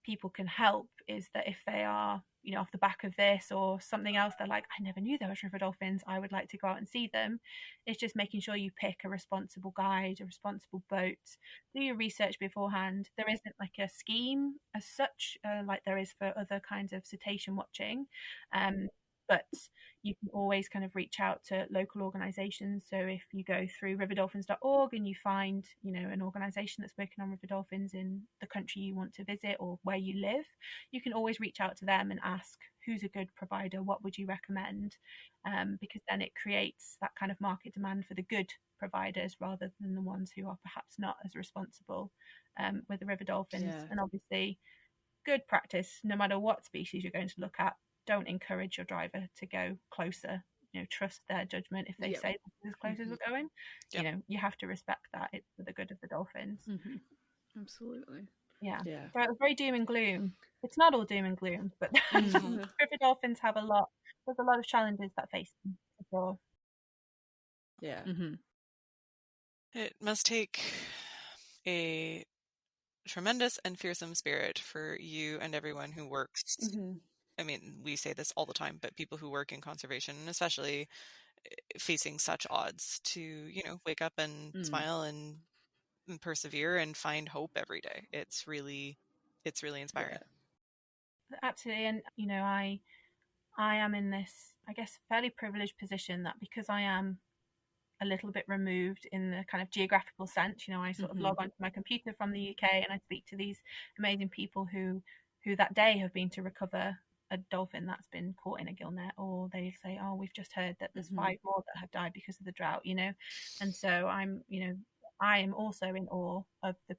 Speaker 4: people can help, is that if they are off the back of this or something else, they're like, I never knew there was river dolphins, I would like to go out and see them. It's just making sure you pick a responsible guide, a responsible boat, do your research beforehand. There isn't like a scheme as such, like there is for other kinds of cetacean watching, but you can always kind of reach out to local organisations. So if you go through riverdolphins.org and you find, an organisation that's working on river dolphins in the country you want to visit or where you live, you can always reach out to them and ask, who's a good provider? What would you recommend? Because then it creates that kind of market demand for the good providers rather than the ones who are perhaps not as responsible with the river dolphins. And obviously, good practice, no matter what species you're going to look at, don't encourage your driver to go closer. Trust their judgment. If they say this is as close as we're going, you have to respect that. It's for the good of the dolphins.
Speaker 2: Absolutely.
Speaker 4: So it was very doom and gloom. It's not all doom and gloom, but river dolphins have there's a lot of challenges that face them for sure.
Speaker 5: It must take a tremendous and fearsome spirit for you and everyone who works. I mean, we say this all the time, but people who work in conservation, especially facing such odds, to, wake up and smile and persevere and find hope every day. It's really inspiring.
Speaker 4: Absolutely. And, I am in this, I guess, fairly privileged position that because I am a little bit removed in the kind of geographical sense, I sort of log onto my computer from the UK and I speak to these amazing people who that day have been to recover a dolphin that's been caught in a gill net, or they say, oh, we've just heard that there's 5 more that have died because of the drought, and so I am also in awe of the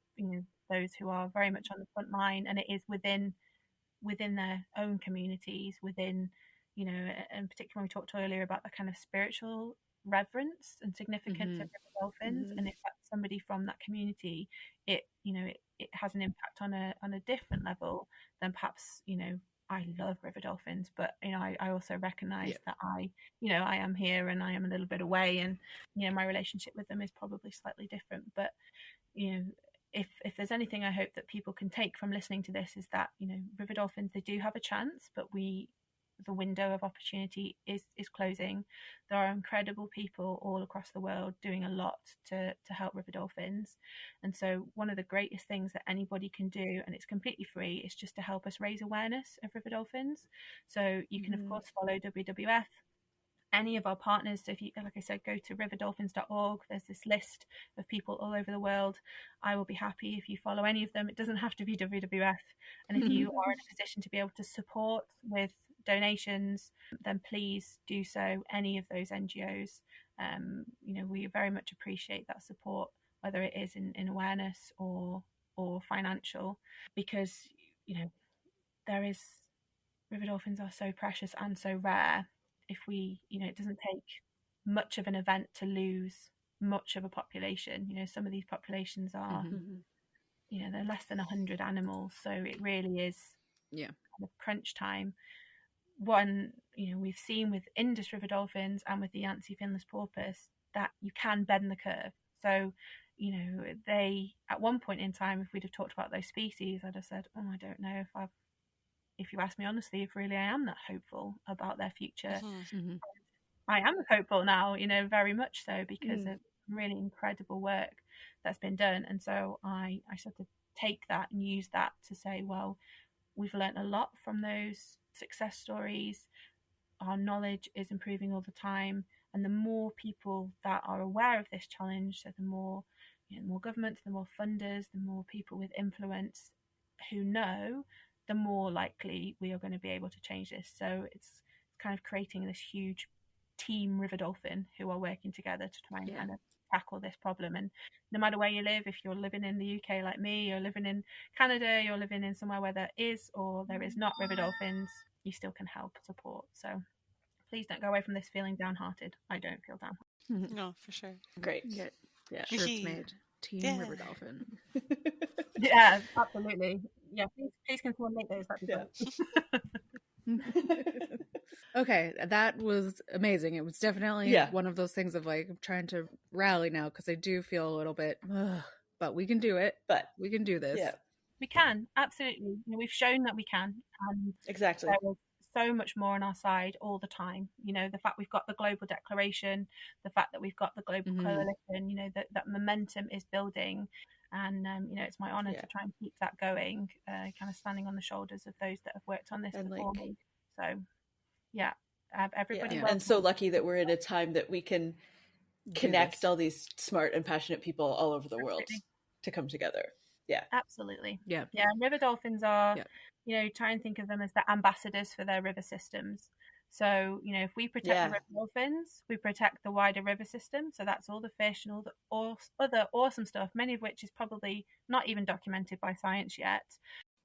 Speaker 4: those who are very much on the front line, and it is within their own communities, within and particularly when we talked earlier about the kind of spiritual reverence and significance of river dolphins, and if that's somebody from that community, it has an impact on a different level than perhaps I love river dolphins, but I also recognize that I am here and I am a little bit away, and my relationship with them is probably slightly different. But if there's anything I hope that people can take from listening to this, is that river dolphins, they do have a chance, but the window of opportunity is closing. There are incredible people all across the world doing a lot to help river dolphins, and so one of the greatest things that anybody can do, and it's completely free, is just to help us raise awareness of river dolphins. So you can of course follow WWF, any of our partners. So if you, like I said, go to riverdolphins.org, there's this list of people all over the world. I will be happy if you follow any of them. It doesn't have to be WWF, and if you are in a position to be able to support with donations, then please do so. Any of those NGOs, we very much appreciate that support, whether it is in awareness or financial, because river dolphins are so precious and so rare. If we, it doesn't take much of an event to lose much of a population. Some of these populations are, they're less than 100 animals, so it really is kind of crunch time. One, we've seen with Indus river dolphins and with the Yangtze finless porpoise that you can bend the curve. So, they, at one point in time, if we'd have talked about those species, I'd have said, oh, I don't know if you ask me honestly, if really I am that hopeful about their future. I am hopeful now, very much so, because of really incredible work that's been done. And so I sort of take that and use that to say, well, we've learned a lot from those success stories. Our knowledge is improving all the time, and the more people that are aware of this challenge, so the more, the more governments, the more funders, the more people with influence who know, the more likely we are going to be able to change this. So it's kind of creating this huge team River Dolphin who are working together to try and kind of tackle this problem. And no matter where you live, if you're living in the UK like me, you're living in Canada, you're living in somewhere where there is or there is not river dolphins, you still can help support. So please don't go away from this feeling downhearted. I don't feel downhearted.
Speaker 5: No, for sure.
Speaker 3: Great.
Speaker 2: Yeah. Shirts made. Team River Dolphin.
Speaker 4: Yeah, absolutely. Yeah, please can someone make those? That'd be great.
Speaker 2: Okay, that was amazing. It was definitely one of those things of like, I'm trying to rally now because I do feel a little bit, but we can do it.
Speaker 3: But
Speaker 2: we can do this.
Speaker 3: Yeah.
Speaker 4: We can, absolutely. We've shown that we can. And
Speaker 3: exactly.
Speaker 4: There is so much more on our side all the time. The fact we've got the global declaration, the fact that we've got the global coalition, that momentum is building. And, it's my honour to try and keep that going, kind of standing on the shoulders of those that have worked on this before me. So, yeah, everybody.
Speaker 3: Yeah. And so lucky that we're in a time that we can connect all these smart and passionate people all over the world to come together. Yeah,
Speaker 4: absolutely.
Speaker 2: Yeah.
Speaker 4: River dolphins are, try and think of them as the ambassadors for their river systems. So, if we protect the river dolphins, we protect the wider river system. So that's all the fish and all the other awesome stuff, many of which is probably not even documented by science yet.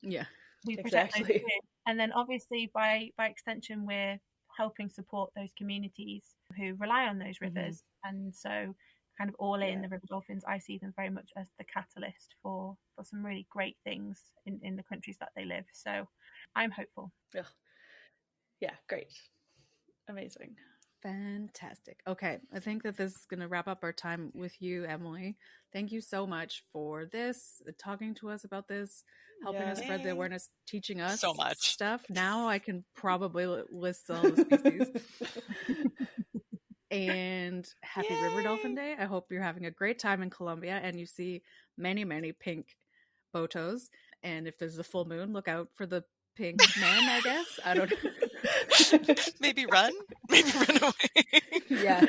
Speaker 2: Yeah,
Speaker 4: we protect those too. And then obviously by extension, we're helping support those communities who rely on those rivers. And so kind of all in the river dolphins, I see them very much as the catalyst for some really great things in the countries that they live. So I'm hopeful.
Speaker 3: Yeah, great. Amazing.
Speaker 2: Fantastic. Okay, I think that this is going to wrap up our time with you, Emily. Thank you so much for this, talking to us about this, helping us spread the awareness, teaching us
Speaker 5: so much
Speaker 2: stuff. Now I can probably list all the species. And happy River Dolphin Day. I hope you're having a great time in Colombia and you see many, many pink botos. And if there's a full moon, look out for the pink men, I guess. I don't know.
Speaker 5: Maybe run away.
Speaker 2: Yeah.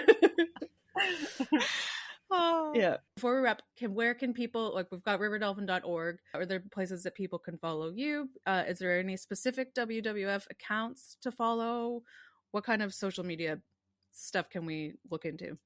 Speaker 3: Yeah.
Speaker 2: Before we wrap, where can people, like, we've got riverdolphin.org. Are there places that people can follow you? Is there any specific WWF accounts to follow? What kind of social media stuff can we look into?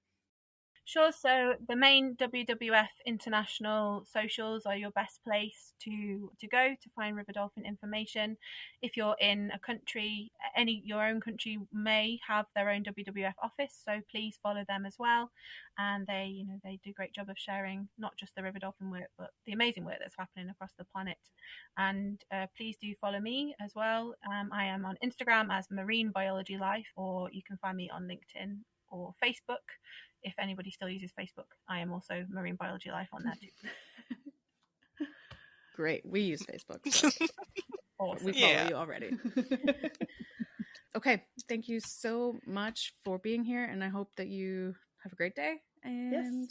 Speaker 4: Sure. So the main WWF international socials are your best place to go to find River Dolphin information. If you're in a country, your own country may have their own WWF office, so please follow them as well. And they do a great job of sharing not just the River Dolphin work, but the amazing work that's happening across the planet. And please do follow me as well. I am on Instagram as Marine Biology Life, or you can find me on LinkedIn or Facebook. If anybody still uses Facebook, I am also Marine Biology Life on there too.
Speaker 2: Great. We use Facebook. So awesome. We follow you already. Okay. Thank you so much for being here. And I hope that you have a great day. And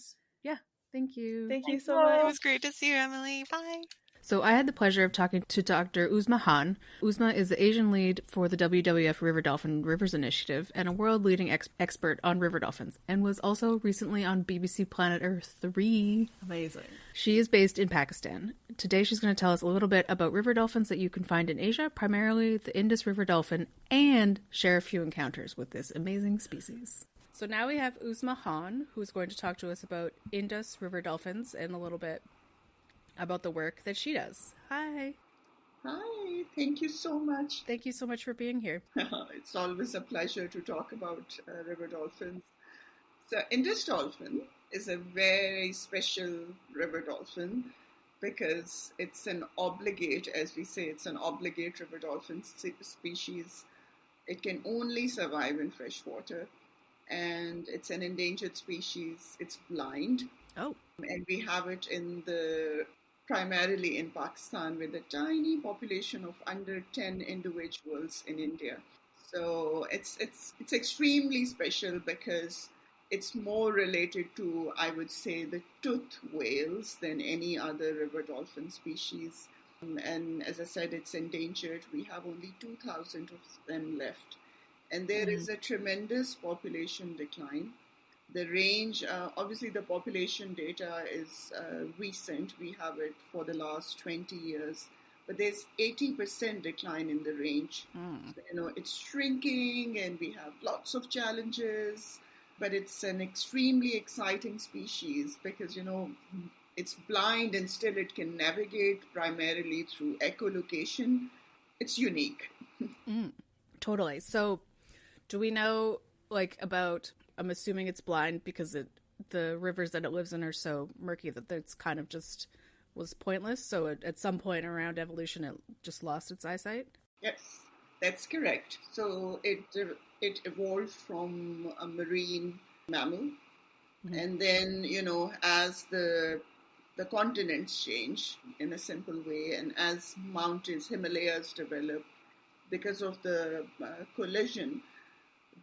Speaker 2: thank you.
Speaker 3: Thank you so much.
Speaker 5: It was great to see you, Emily. Bye.
Speaker 2: So I had the pleasure of talking to Dr. Uzma Han. Uzma is the Asian lead for the WWF River Dolphin Rivers Initiative and a world-leading expert on river dolphins, and was also recently on BBC Planet Earth 3.
Speaker 3: Amazing.
Speaker 2: She is based in Pakistan. Today she's going to tell us a little bit about river dolphins that you can find in Asia, primarily the Indus River dolphin, and share a few encounters with this amazing species. So now we have Uzma Han, who's going to talk to us about Indus River dolphins and a little bit about the work that she does. Hi.
Speaker 6: Hi, thank you so much.
Speaker 2: Thank you so much for being here.
Speaker 6: It's always a pleasure to talk about river dolphins. So Indus dolphin is a very special river dolphin because it's an obligate, as we say, it's an obligate river dolphin species. It can only survive in fresh water, and it's an endangered species. It's blind.
Speaker 2: Oh.
Speaker 6: And we have it primarily in Pakistan, with a tiny population of under 10 individuals in India. So it's extremely special because it's more related to, I would say, the toothed whales than any other river dolphin species. And as I said, it's endangered. We have only 2,000 of them left. And there is a tremendous population decline. The range, obviously the population data is recent. We have it for the last 20 years. But there's 80% decline in the range. So, it's shrinking and we have lots of challenges. But it's an extremely exciting species because, it's blind and still it can navigate primarily through echolocation. It's unique.
Speaker 2: Totally. So do we know about, I'm assuming it's blind because the rivers that it lives in are so murky that it's kind of just was pointless. So at some point around evolution, it just lost its eyesight?
Speaker 6: Yes, that's correct. So it evolved from a marine mammal. And then, as the continents change in a simple way, and as mountains, Himalayas develop, because of the collision,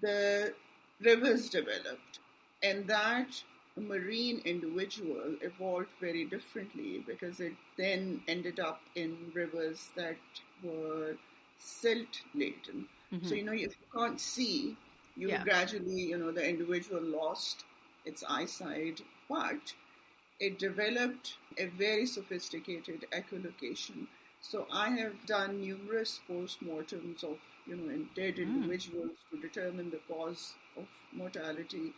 Speaker 6: the rivers developed. And that marine individual evolved very differently because it then ended up in rivers that were silt-laden. So, if you can't see, gradually, the individual lost its eyesight, but it developed a very sophisticated echolocation. So I have done numerous postmortems of, dead individuals to determine the cause of mortality.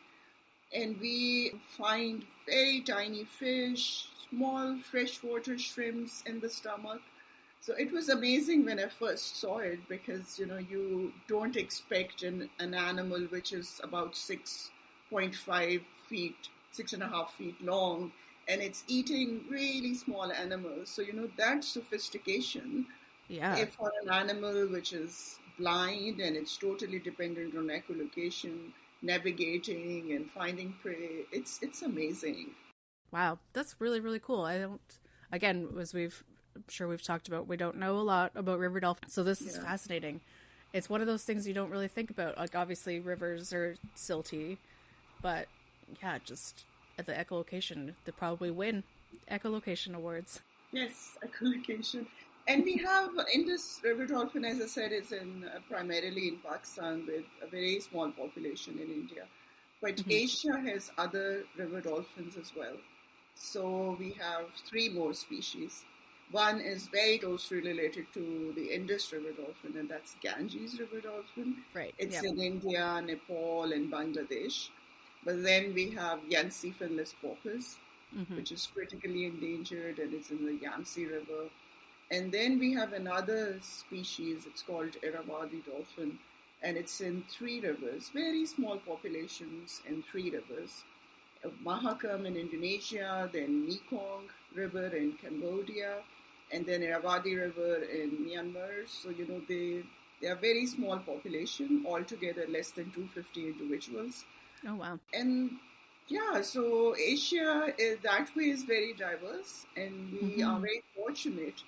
Speaker 6: And we find very tiny fish, small freshwater shrimps in the stomach. So it was amazing when I first saw it because, you don't expect an animal which is about 6.5 feet, 6.5 feet long, and it's eating really small animals. So, that sophistication, if for an animal which is blind and it's totally dependent on echolocation, navigating and finding prey, it's amazing.
Speaker 2: Wow, that's really, really cool. Again, as I'm sure we've talked about, we don't know a lot about river dolphins, so this is fascinating. It's one of those things you don't really think about. Like, obviously, rivers are silty, but just at the echolocation, they probably win echolocation awards.
Speaker 6: Yes, echolocation. And we have Indus river dolphin, as I said, is primarily in Pakistan with a very small population in India. But Asia has other river dolphins as well. So we have 3 more species. One is very closely related to the Indus river dolphin, and that's Ganges river dolphin.
Speaker 2: Right.
Speaker 6: It's in India, Nepal, and Bangladesh. But then we have Yangtze finless porpoise, which is critically endangered and is in the Yangtze River. And then we have another species, it's called Irrawaddy dolphin, and it's in 3 rivers, very small populations in 3 rivers. Mahakam in Indonesia, then Mekong River in Cambodia, and then Irrawaddy River in Myanmar. So, they are very small population, altogether less than 250 individuals.
Speaker 2: Oh, wow.
Speaker 6: And so Asia that way is very diverse, and we are very fortunate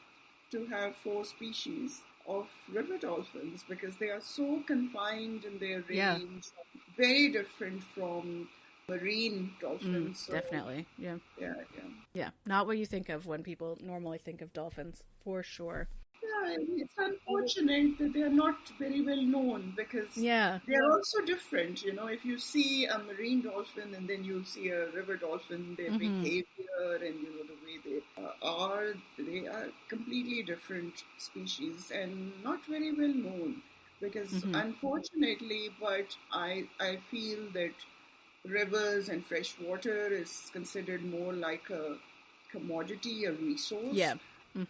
Speaker 6: to have 4 species of river dolphins because they are so confined in their range, very different from marine dolphins. So,
Speaker 2: definitely, yeah. Not what you think of when people normally think of dolphins, for sure.
Speaker 6: Yeah, it's unfortunate that they are not very well known because they are also different. If you see a marine dolphin and then you see a river dolphin, their behavior and the way they are completely different species and not very well known because unfortunately, but I feel that rivers and fresh water is considered more like a commodity, a resource.
Speaker 2: Yeah.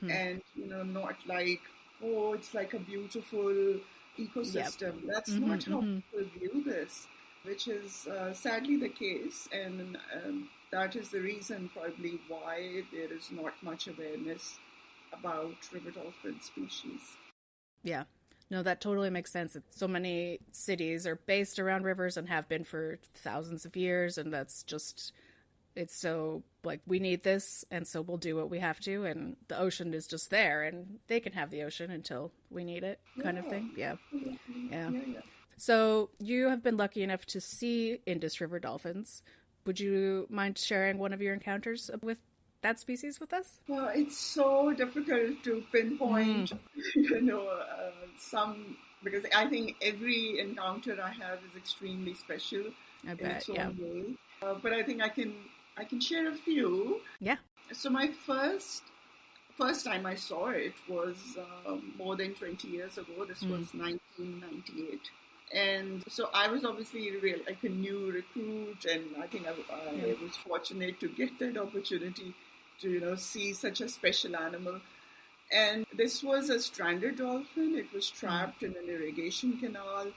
Speaker 6: And, not like, it's like a beautiful ecosystem. That's not how people view this, which is sadly the case. And that is the reason probably why there is not much awareness about river dolphin species.
Speaker 2: Yeah. No, that totally makes sense. So many cities are based around rivers and have been for thousands of years. And that's just... It's so, we need this, and so we'll do what we have to, and the ocean is just there, and they can have the ocean until we need it, kind of thing. Yeah. So you have been lucky enough to see Indus River dolphins. Would you mind sharing one of your encounters with that species with us?
Speaker 6: Well, it's so difficult to pinpoint, some, because I think every encounter I have is extremely special
Speaker 2: I
Speaker 6: in
Speaker 2: bet,
Speaker 6: its own
Speaker 2: yeah.
Speaker 6: way. But I think I can share a few.
Speaker 2: Yeah.
Speaker 6: So my first time I saw it was more than 20 years ago. This was 1998. And so I was obviously like a new recruit, and I think I was fortunate to get that opportunity to, see such a special animal. And this was a stranded dolphin. It was trapped in an irrigation canal,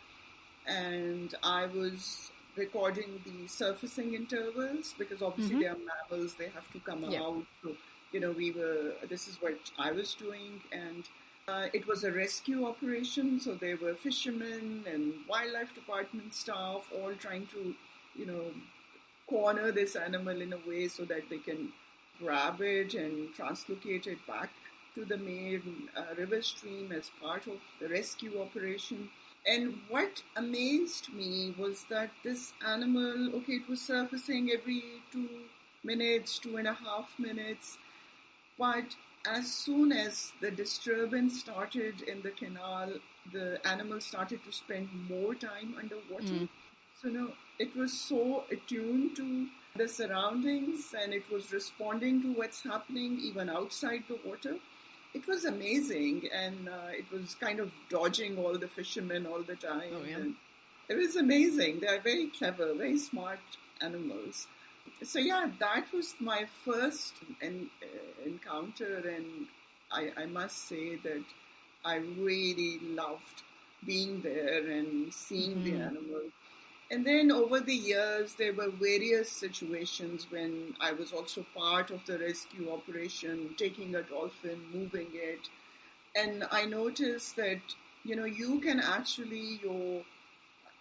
Speaker 6: and I was recording the surfacing intervals because obviously they are mammals, they have to come out. So, this is what I was doing, and it was a rescue operation. So there were fishermen and wildlife department staff all trying to, corner this animal in a way so that they can grab it and translocate it back to the main river stream as part of the rescue operation. And what amazed me was that this animal, it was surfacing every 2 minutes, 2.5 minutes, but as soon as the disturbance started in the canal, the animal started to spend more time underwater. So, it was so attuned to the surroundings, and it was responding to what's happening even outside the water. It was amazing, and it was kind of dodging all the fishermen all the time.
Speaker 2: Oh, yeah.
Speaker 6: And it was amazing. They are very clever, very smart animals. So yeah, that was my first encounter, and I must say that I really loved being there and seeing the animal. And then over the years, there were various situations when I was also part of the rescue operation, taking a dolphin, moving it. And I noticed that, you can actually,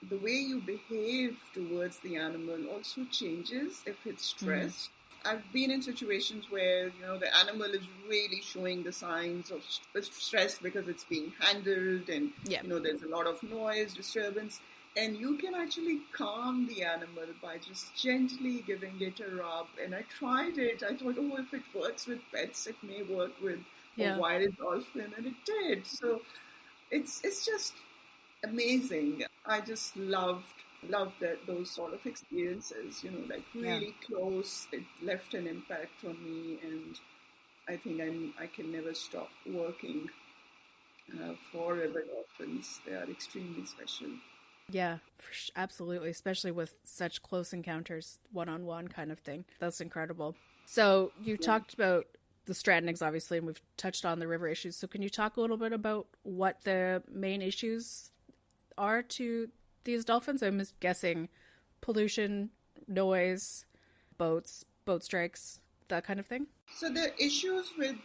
Speaker 6: the way you behave towards the animal also changes if it's stressed. I've been in situations where, the animal is really showing the signs of stress because it's being handled and, there's a lot of noise, disturbance. And you can actually calm the animal by just gently giving it a rub. And I tried it. I thought, if it works with pets, it may work with a wild dolphin. And it did. So it's just amazing. I just loved those sort of experiences, like really close. It left an impact on me. And I think I can never stop working for river dolphins. They are extremely special.
Speaker 2: Yeah, absolutely, especially with such close encounters, one-on-one kind of thing. That's incredible. So you talked about the strandings, obviously, and we've touched on the river issues. So can you talk a little bit about what the main issues are to these dolphins? I'm just guessing pollution, noise, boat strikes, that kind of thing.
Speaker 6: So the issues with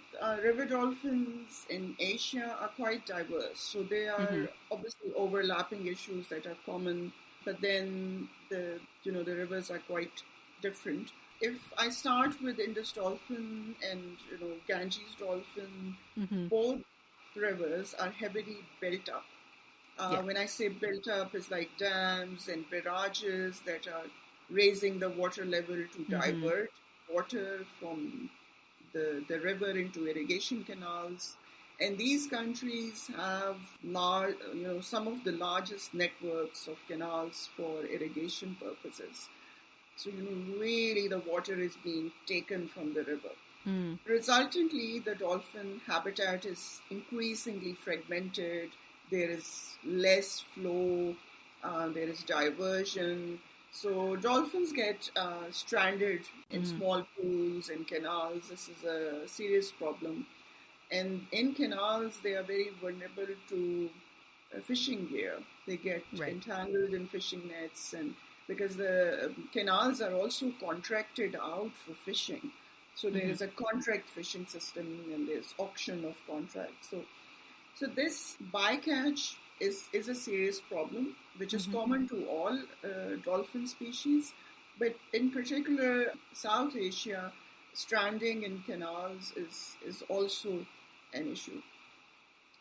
Speaker 6: river dolphins in Asia are quite diverse. So they are obviously overlapping issues that are common, but then the rivers are quite different. If I start with Indus dolphin and Ganges dolphin, both rivers are heavily built up. When I say built up, it's like dams and barrages that are raising the water level to divert water from the river into irrigation canals. And these countries have some of the largest networks of canals for irrigation purposes. So, really the water is being taken from the river. Resultantly, the dolphin habitat is increasingly fragmented. There is less flow, there is diversion. So dolphins get stranded in small pools and canals. This is a serious problem. And in canals, they are very vulnerable to fishing gear. They get entangled in fishing nets, and because the canals are also contracted out for fishing. So there is a contract fishing system, and there's auction of contracts. So this bycatch is a serious problem, which is common to all dolphin species. But in particular, South Asia, stranding in canals is also an issue.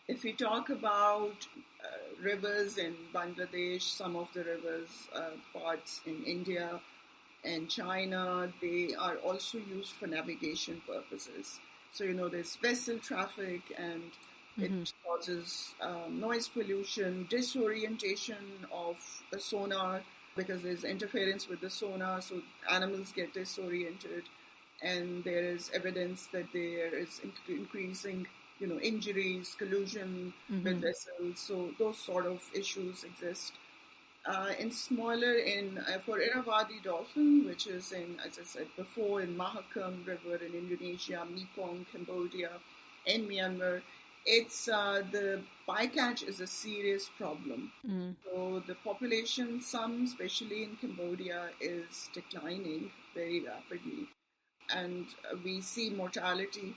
Speaker 6: If we talk about rivers in Bangladesh, some of the rivers, parts in India and China, they are also used for navigation purposes. So, there's vessel traffic and it causes noise pollution, disorientation of the sonar because there's interference with the sonar, so animals get disoriented. And there is evidence that there is increasing, injuries, collusion with vessels. So those sort of issues exist. In smaller, for Irrawaddy dolphin, which is as I said before, in Mahakam River in Indonesia, Mekong, Cambodia, and Myanmar, it's the bycatch is a serious problem. So the population, especially in Cambodia, is declining very rapidly. And we see mortality,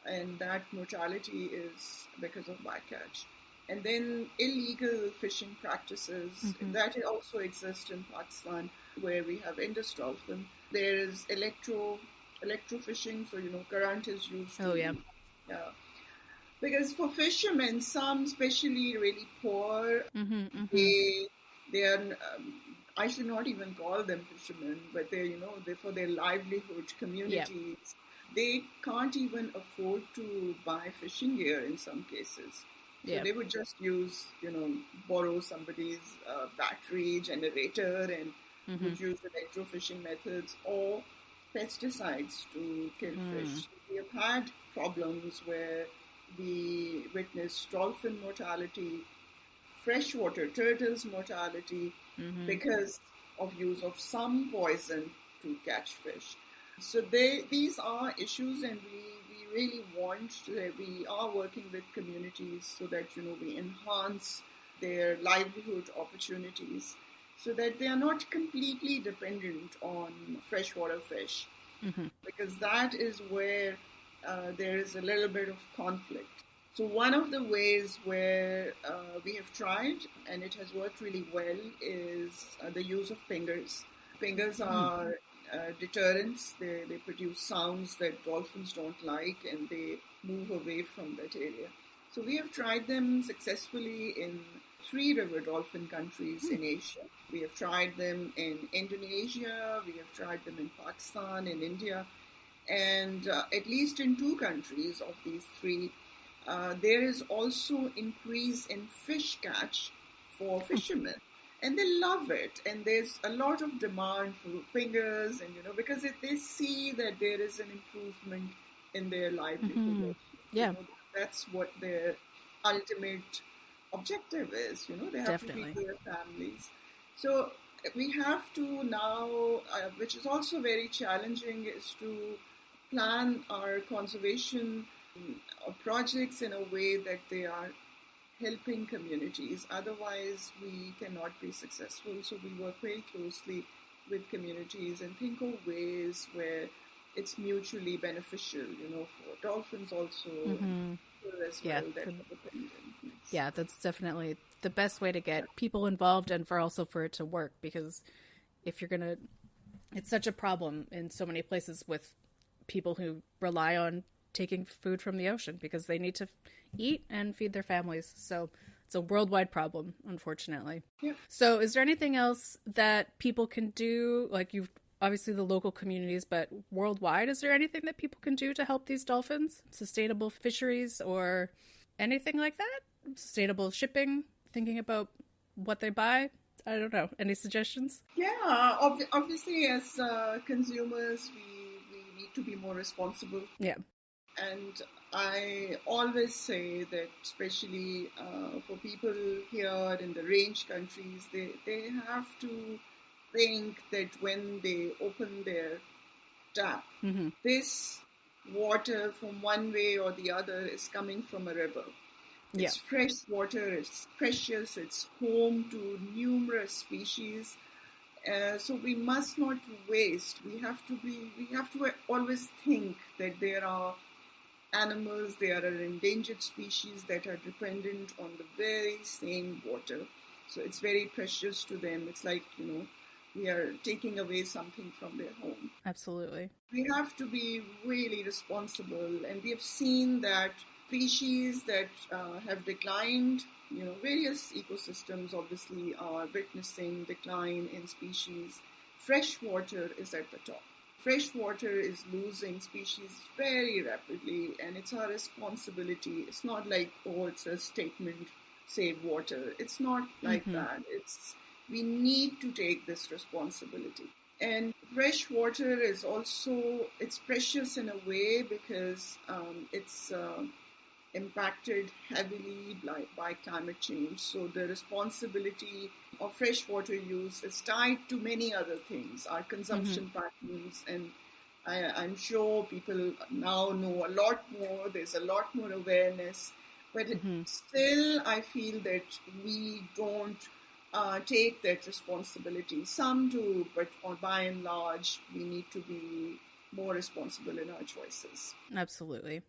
Speaker 6: and that mortality is because of bycatch. And then illegal fishing practices, that also exist in Pakistan, where we have Indus dolphin. There is electro-fishing, so, current is used to... Yeah. Because for fishermen, some especially really poor, they are... I should not even call them fishermen, but they're for their livelihood communities. They can't even afford to buy fishing gear in some cases. So they would just use, borrow somebody's battery generator and would use electrofishing methods or pesticides to kill fish. We have had problems where we witnessed dolphin mortality, freshwater turtles mortality, because of use of some poison to catch fish. So these are issues, and we really we are working with communities so that, we enhance their livelihood opportunities so that they are not completely dependent on freshwater fish, because that is where there is a little bit of conflict. So one of the ways where we have tried, and it has worked really well, is the use of pingers. Pingers are deterrents. They produce sounds that dolphins don't like, and they move away from that area. So we have tried them successfully in 3 river dolphin countries in Asia. We have tried them in Indonesia, we have tried them in Pakistan, in India, and at least in 2 countries of these 3, there is also increase in fish catch for fishermen. And they love it. And there's a lot of demand for pingers, and because they see that there is an improvement in their livelihood. That's what their ultimate objective is. They have to feed their families. So we have to now, which is also very challenging, is to plan our conservation projects in a way that they are helping communities. Otherwise, we cannot be successful. So we work very closely with communities and think of ways where it's mutually beneficial, for dolphins also as well.
Speaker 2: Yeah, that's definitely the best way to get people involved, and for it to work, because if you're gonna, it's such a problem in so many places with people who rely on taking food from the ocean because they need to eat and feed their families. So it's a worldwide problem, unfortunately.
Speaker 6: Yeah.
Speaker 2: So is there anything else that people can do? Like, you've obviously the local communities, but worldwide, is there anything that people can do to help these dolphins? Sustainable fisheries or anything like that? Sustainable shipping, thinking about what they buy? I don't know. Any suggestions?
Speaker 6: Yeah, obviously as consumers, we need to be more responsible.
Speaker 2: Yeah.
Speaker 6: And I always say that, especially for people here in the range countries, they have to think that when they open their tap, this water from one way or the other is coming from a river. It's fresh water, it's precious, it's home to numerous species. So we must not waste. We have to always think that there are animals, there are endangered species that are dependent on the very same water. So it's very precious to them. It's like, we are taking away something from their home.
Speaker 2: Absolutely.
Speaker 6: We have to be really responsible. And we have seen that species that have declined various ecosystems obviously are witnessing decline in species. Freshwater is at the top. Freshwater is losing species very rapidly, and it's our responsibility. It's not like, it's a statement, save water. It's not like that. We need to take this responsibility. And fresh water is also, it's precious in a way because it's impacted heavily by climate change. So the responsibility of freshwater use is tied to many other things, our consumption patterns, and I'm sure people now know a lot more. There's a lot more awareness, but still I feel that we don't take that responsibility. Some do, but by and large, we need to be more responsible in our choices.
Speaker 2: Absolutely.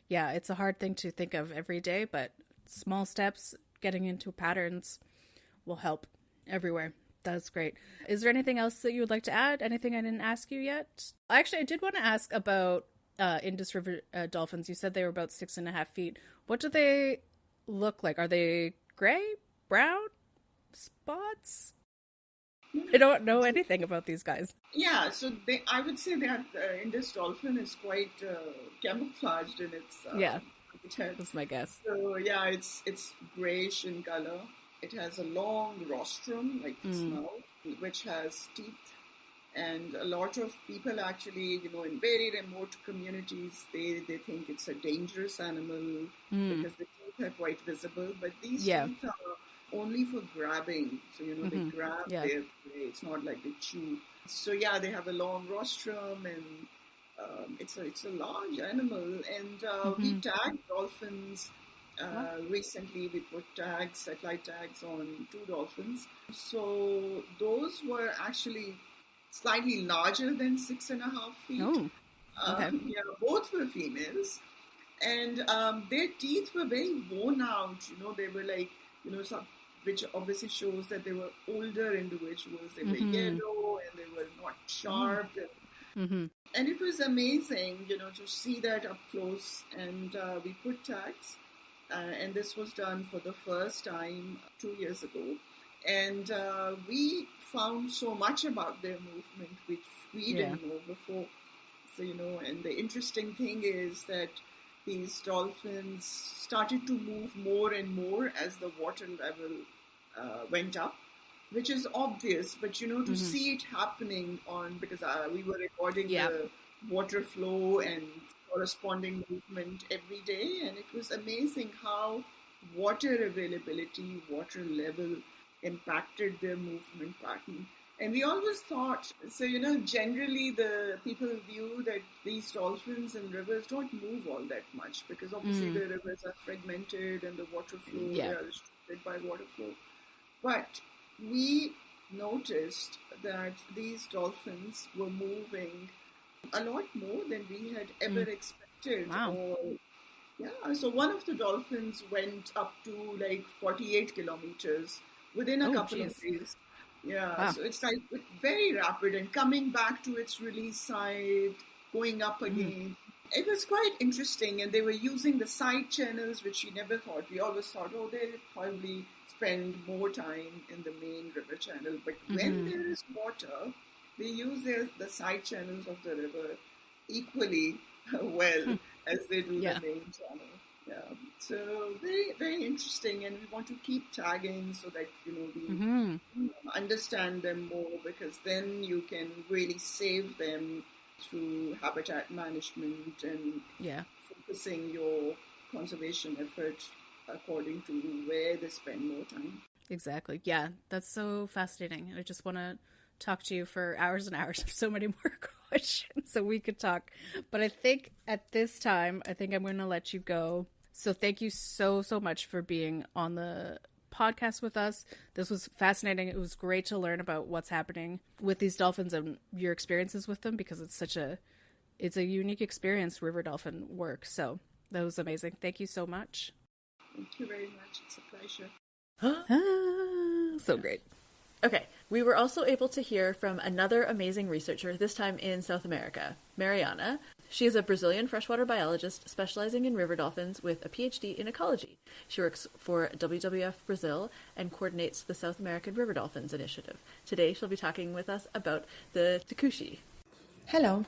Speaker 2: Yeah, it's a hard thing to think of every day, but small steps, getting into patterns will help everywhere. That's great. Is there anything else that you would like to add? Anything I didn't ask you yet? Actually, I did want to ask about Indus River dolphins. You said they were about 6.5 feet. What do they look like? Are they gray, brown, spots? I don't know anything about these guys.
Speaker 6: Yeah, so I would say that Indus dolphin is quite camouflaged in its habitat.
Speaker 2: That's my guess.
Speaker 6: So yeah, it's grayish in color. It has a long rostrum, like the snout, which has teeth. And a lot of people actually, in very remote communities, they think it's a dangerous animal because the teeth are quite visible. But these teeth are only for grabbing. So, they grab their prey. It's not like they chew. So, yeah, they have a long rostrum, and it's a large animal. And we tag dolphins. Recently, we put satellite tags on 2 dolphins. So, those were actually slightly larger than 6.5 feet.
Speaker 2: Oh, okay.
Speaker 6: Both were females. And their teeth were very worn out. They were like, some, which obviously shows that they were older individuals. They were yellow and they were not sharp. And it was amazing, to see that up close. And we put tags. And this was done for the first time 2 years ago. And we found so much about their movement, which we didn't know before. So, and the interesting thing is that these dolphins started to move more and more as the water level went up, which is obvious. But, to see it happening because we were recording the water flow and corresponding movement every day. And it was amazing how water availability, water level impacted their movement pattern. And we always thought, so, generally the people view that these dolphins in rivers don't move all that much because obviously the rivers are fragmented and the water flow, they are restricted by water flow. But we noticed that these dolphins were moving a lot more than we had ever expected.
Speaker 2: Wow.
Speaker 6: So one of the dolphins went up to like 48 kilometers within a couple of days. So it's like very rapid and coming back to its release site, going up again. It was quite interesting, and they were using the side channels, which we never thought. We always thought, they'll probably spend more time in the main river channel. But when there is water, they use the side channels of the river equally well as they do the main channel. Yeah, so very, very interesting, and we want to keep tagging so that we understand them more, because then you can really save them through habitat management and focusing your conservation effort according to where they spend more time.
Speaker 2: Exactly. Yeah, that's so fascinating. I just want to talk to you for hours and hours. So many more questions, so we could talk. But I think at this time, I'm going to let you go. So thank you so much for being on the podcast with us. This was fascinating. It was great to learn about what's happening with these dolphins and your experiences with them, because it's a unique experience, river dolphin work. So that was amazing. Thank you so much.
Speaker 6: Thank you very much. It's a pleasure.
Speaker 2: So great.
Speaker 3: Okay, we were also able to hear from another amazing researcher, this time in South America, Mariana, She is a Brazilian freshwater biologist specializing in river dolphins with a PhD in ecology. She works for WWF Brazil and coordinates the South American River Dolphins Initiative. Today she'll be talking with us about the tucuxi.
Speaker 7: Hello,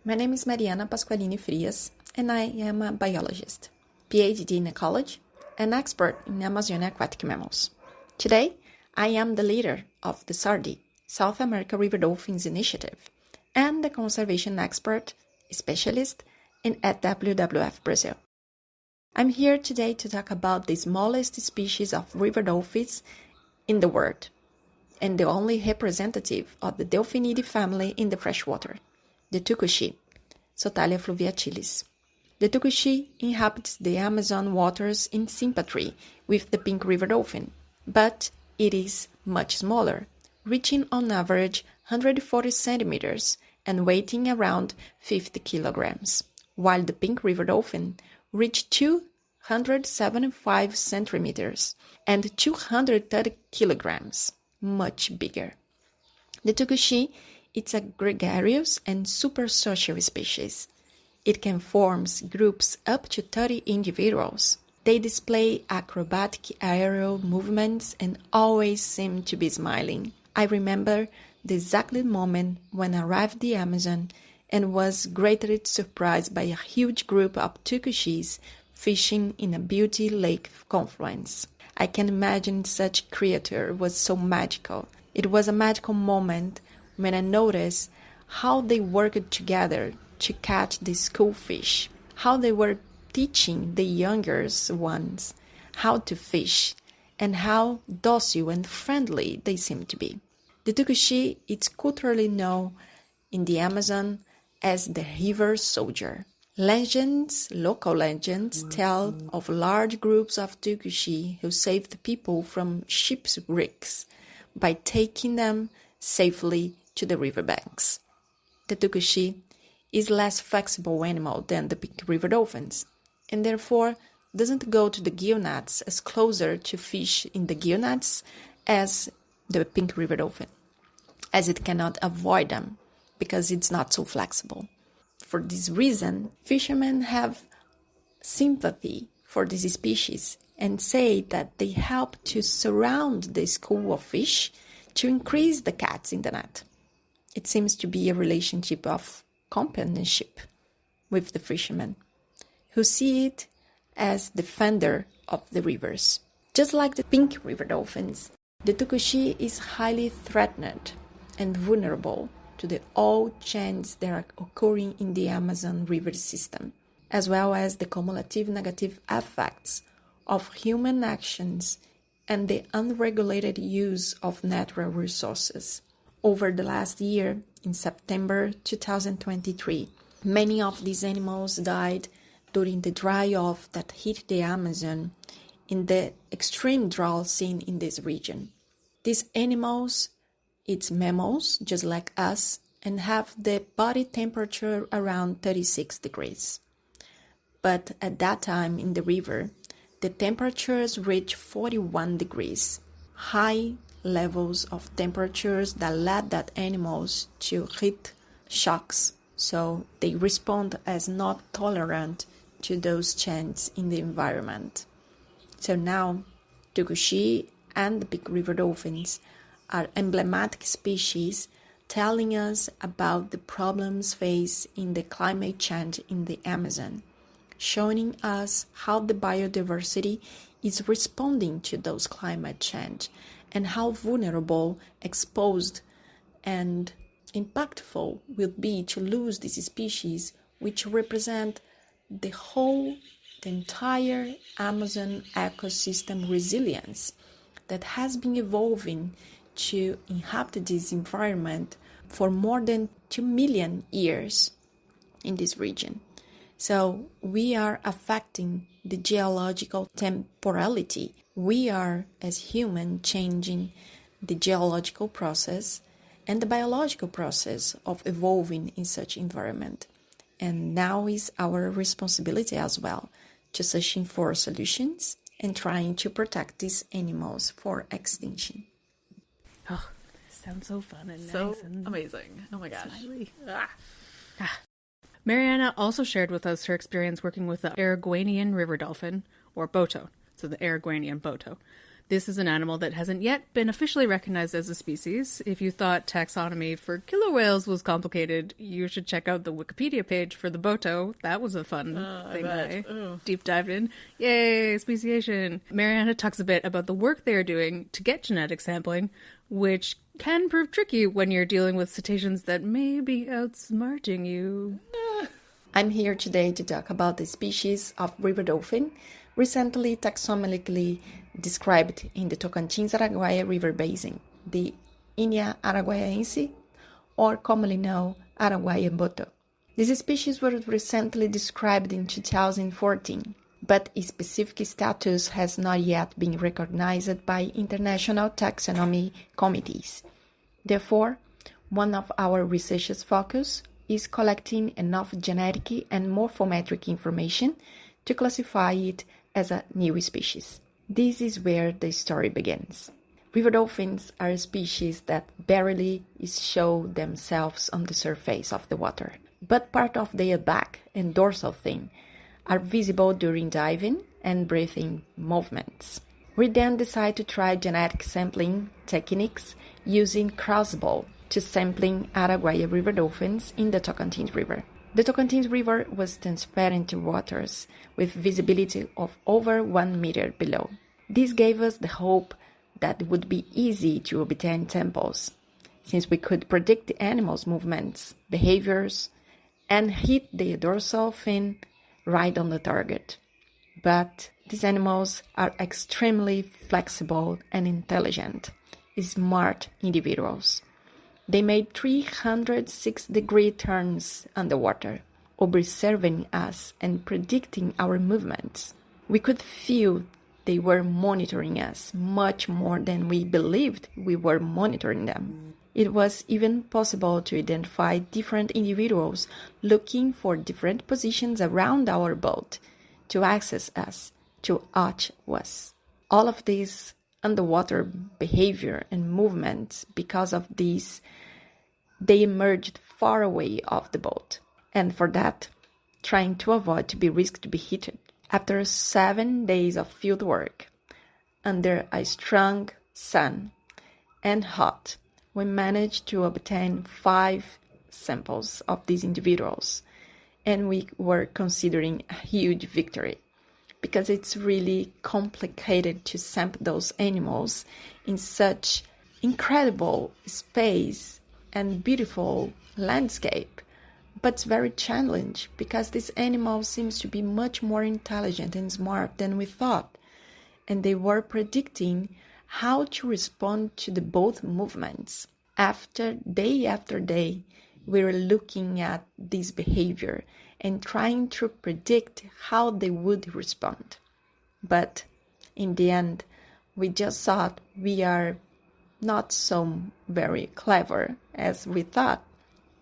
Speaker 7: my name is Mariana Pasqualini Frias, and I am a biologist, PhD in ecology, and expert in Amazonian aquatic mammals. Today, I am the leader of the SARDI, South America River Dolphins Initiative, and the conservation expert specialist at WWF Brazil. I'm here today to talk about the smallest species of river dolphins in the world, and the only representative of the Delphinidae family in the freshwater, the tucuxi, Sotalia fluviatilis. The tucuxi inhabits the Amazon waters in sympatry with the pink river dolphin, but it is much smaller, reaching on average 140 centimeters and weighing around 50 kilograms, while the pink river dolphin reached 275 centimeters and 230 kilograms, much bigger. The tucuxi is a gregarious and super social species. It can form groups up to 30 individuals. They display acrobatic aerial movements and always seem to be smiling. I remember the exact moment when I arrived at the Amazon and was greatly surprised by a huge group of tucuxis fishing in a beauty lake confluence. I can imagine such a creature was so magical. It was a magical moment when I noticed how they worked together to catch the school fish, how they were teaching the younger ones how to fish, and how docile and friendly they seemed to be. The tucuxi is culturally known in the Amazon as the river soldier. Local legends tell of large groups of tucuxi who saved people from shipwrecks by taking them safely to the riverbanks. The tucuxi is less flexible animal than the pink river dolphins, and therefore doesn't go to the gill nets as closer to fish in the gill nets as the pink river dolphin, as it cannot avoid them because it's not so flexible. For this reason, fishermen have sympathy for this species and say that they help to surround the school of fish to increase the catch in the net. It seems to be a relationship of companionship with the fishermen, who see it as defender of the rivers. Just like the pink river dolphins, the tucuxi is highly threatened and vulnerable to the all changes that are occurring in the Amazon river system, as well as the cumulative negative effects of human actions and the unregulated use of natural resources. Over the last year, in September 2023, many of these animals died during the dry-off that hit the Amazon in the extreme drought seen in this region. These animals, it's mammals, just like us, and have the body temperature around 36 degrees. But at that time in the river, the temperatures reached 41 degrees, high levels of temperatures that led that animals to heat shocks, so they respond as not tolerant to those changes in the environment. So now, tucuxi and the pink river dolphins are emblematic species telling us about the problems faced in the climate change in the Amazon, showing us how the biodiversity is responding to those climate change and how vulnerable, exposed, and impactful will be to lose these species, which represent the entire Amazon ecosystem resilience that has been evolving to inhabit this environment for more than 2 million years in this region. So we are affecting the geological temporality. We are, as humans, changing the geological process and the biological process of evolving in such environment. And now is our responsibility as well to searching for solutions and trying to protect these animals for extinction.
Speaker 2: Oh, sounds so fun and
Speaker 3: So
Speaker 2: nice and
Speaker 3: amazing. Oh my gosh.
Speaker 2: smiley. Mariana also shared with us her experience working with the Araguainian river dolphin, or boto, so the Araguainian boto. This is an animal that hasn't yet been officially recognized as a species. If you thought taxonomy for killer whales was complicated, you should check out the Wikipedia page for the boto. That was a fun thing I deep dived in. Yay, speciation! Mariana talks a bit about the work they are doing to get genetic sampling, which can prove tricky when you're dealing with cetaceans that may be outsmarting you.
Speaker 7: I'm here today to talk about the species of river dolphin, recently taxonomically described in the Tocantins-Araguaia River Basin, the Inia araguaiense, or commonly known Araguaian boto. This species was recently described in 2014, but its specific status has not yet been recognized by international taxonomy committees. Therefore, one of our research's focus is collecting enough genetic and morphometric information to classify it as a new species. This is where the story begins. River dolphins are a species that barely show themselves on the surface of the water, but part of their back and dorsal fin are visible during diving and breathing movements. We then decide to try genetic sampling techniques using crossbow to sampling Araguaia river dolphins in the Tocantins River. The Tocantins River was transparent waters with visibility of over 1 meter below. This gave us the hope that it would be easy to obtain samples, since we could predict the animals' movements, behaviors, and hit the dorsal fin right on the target. But these animals are extremely flexible and intelligent, smart individuals. They made 306-degree turns underwater, observing us and predicting our movements. We could feel they were monitoring us much more than we believed we were monitoring them. It was even possible to identify different individuals looking for different positions around our boat to access us, to watch us. All of this underwater behavior and movement, because of these, they emerged far away of the boat, and for that, trying to avoid to be risked to be hit. After 7 days of field work, under a strong sun and hot, we managed to obtain 5 samples of these individuals, and we were considering a huge victory, because it's really complicated to sample those animals in such incredible space and beautiful landscape. But it's very challenging because this animal seems to be much more intelligent and smart than we thought. And they were predicting how to respond to the both movements. After day, we were looking at this behavior and trying to predict how they would respond. But in the end, we just thought we are not so very clever as we thought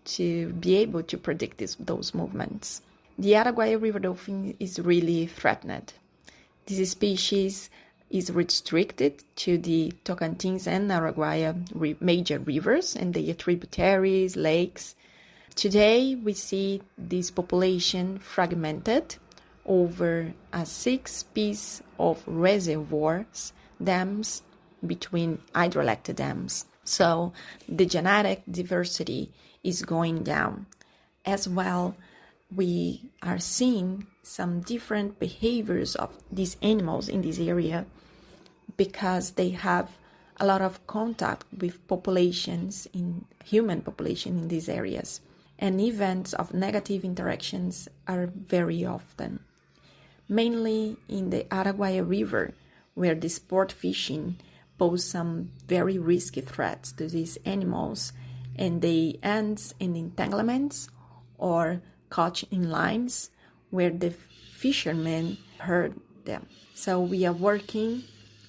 Speaker 7: to be able to predict those movements. The Araguaia river dolphin is really threatened. This species is restricted to the Tocantins and Araguaia major rivers and their tributaries, lakes. Today, we see this population fragmented over a 6 piece of reservoirs, dams, between hydroelectric dams. So the genetic diversity is going down. As well, we are seeing some different behaviors of these animals in this area because they have a lot of contact with populations, in human population in these areas. And events of negative interactions are very often, mainly in the Araguaia River, where the sport fishing pose some very risky threats to these animals, and they end in entanglements or caught in lines where the fishermen hurt them. So we are working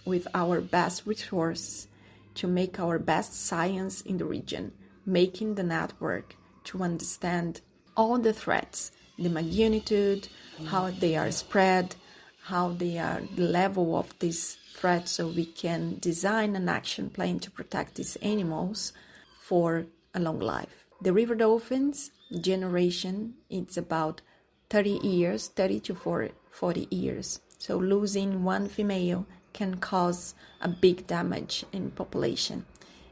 Speaker 7: with our best resources to make our best science in the region, making the network to understand all the threats, the magnitude, how they are spread, how they are the level of these threats, so we can design an action plan to protect these animals for a long life. The river dolphins generation, it's about 30 years, 30 to 40 years. So losing one female can cause a big damage in population.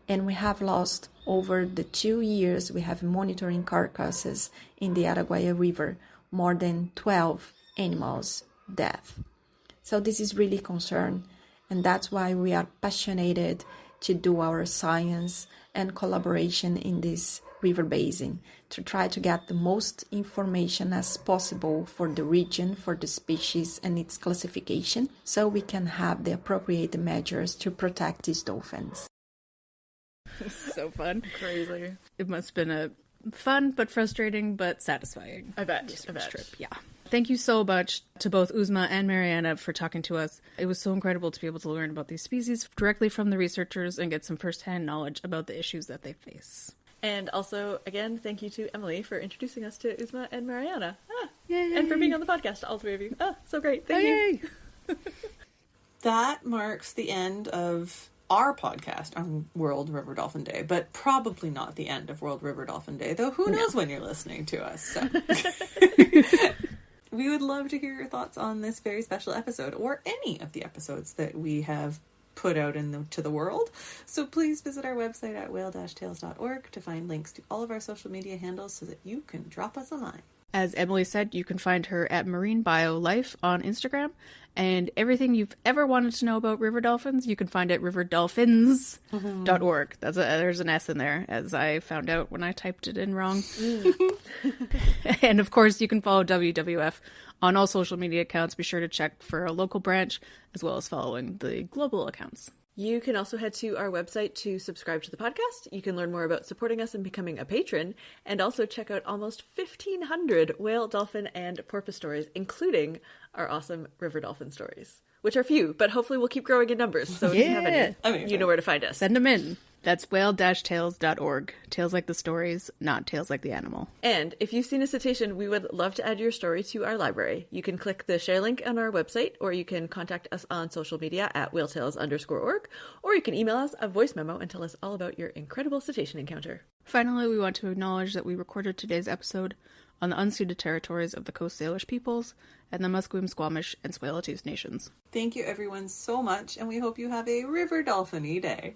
Speaker 7: And we have lost over the 2 years we have monitoring carcasses in the Araguaia River, more than 12 animals death. So this is really concern, and that's why we are passionate to do our science and collaboration in this river basin to try to get the most information as possible for the region, for the species and its classification, so we can have the appropriate measures to protect these dolphins.
Speaker 2: So fun.
Speaker 3: Crazy.
Speaker 2: It must have been a fun but frustrating but satisfying
Speaker 3: I bet.
Speaker 2: trip. Yeah. Thank you so much to both Uzma and Mariana for talking to us. It was so incredible to be able to learn about these species directly from the researchers and get some firsthand knowledge about the issues that they face.
Speaker 3: And also, again, thank you to Emily for introducing us to Uzma and Mariana.
Speaker 2: Yay.
Speaker 3: And for being on the podcast, all three of you. So great. Thank you.
Speaker 1: That marks the end of our podcast on World River Dolphin Day, but probably not the end of World River Dolphin Day, though who knows when you're listening to us. So. We would love to hear your thoughts on this very special episode, or any of the episodes that we have put out to the world. So please visit our website at whale-tales.org to find links to all of our social media handles so that you can drop us a line.
Speaker 2: As Emily said, you can find her at Marine Bio Life on Instagram, and everything you've ever wanted to know about river dolphins, you can find at riverdolphins.org. There's an S in there, as I found out when I typed it in wrong. And of course, you can follow WWF on all social media accounts. Be sure to check for a local branch, as well as following the global accounts.
Speaker 3: You can also head to our website to subscribe to the podcast. You can learn more about supporting us and becoming a patron, and also check out almost 1,500 whale, dolphin, and porpoise stories, including our awesome river dolphin stories, which are few, but hopefully we'll keep growing in numbers. So if you have any, you know where to find us.
Speaker 2: Send them in. That's whale-tales.org. Tales like the stories, not tales like the animal.
Speaker 3: And if you've seen a cetacean, we would love to add your story to our library. You can click the share link on our website, or you can contact us on social media at whaletales_org, or you can email us a voice memo and tell us all about your incredible cetacean encounter.
Speaker 2: Finally, we want to acknowledge that we recorded today's episode on the unceded territories of the Coast Salish peoples and the Musqueam, Squamish, and Tsleil-Waututh nations.
Speaker 1: Thank you everyone so much, and we hope you have a river dolphin-y day.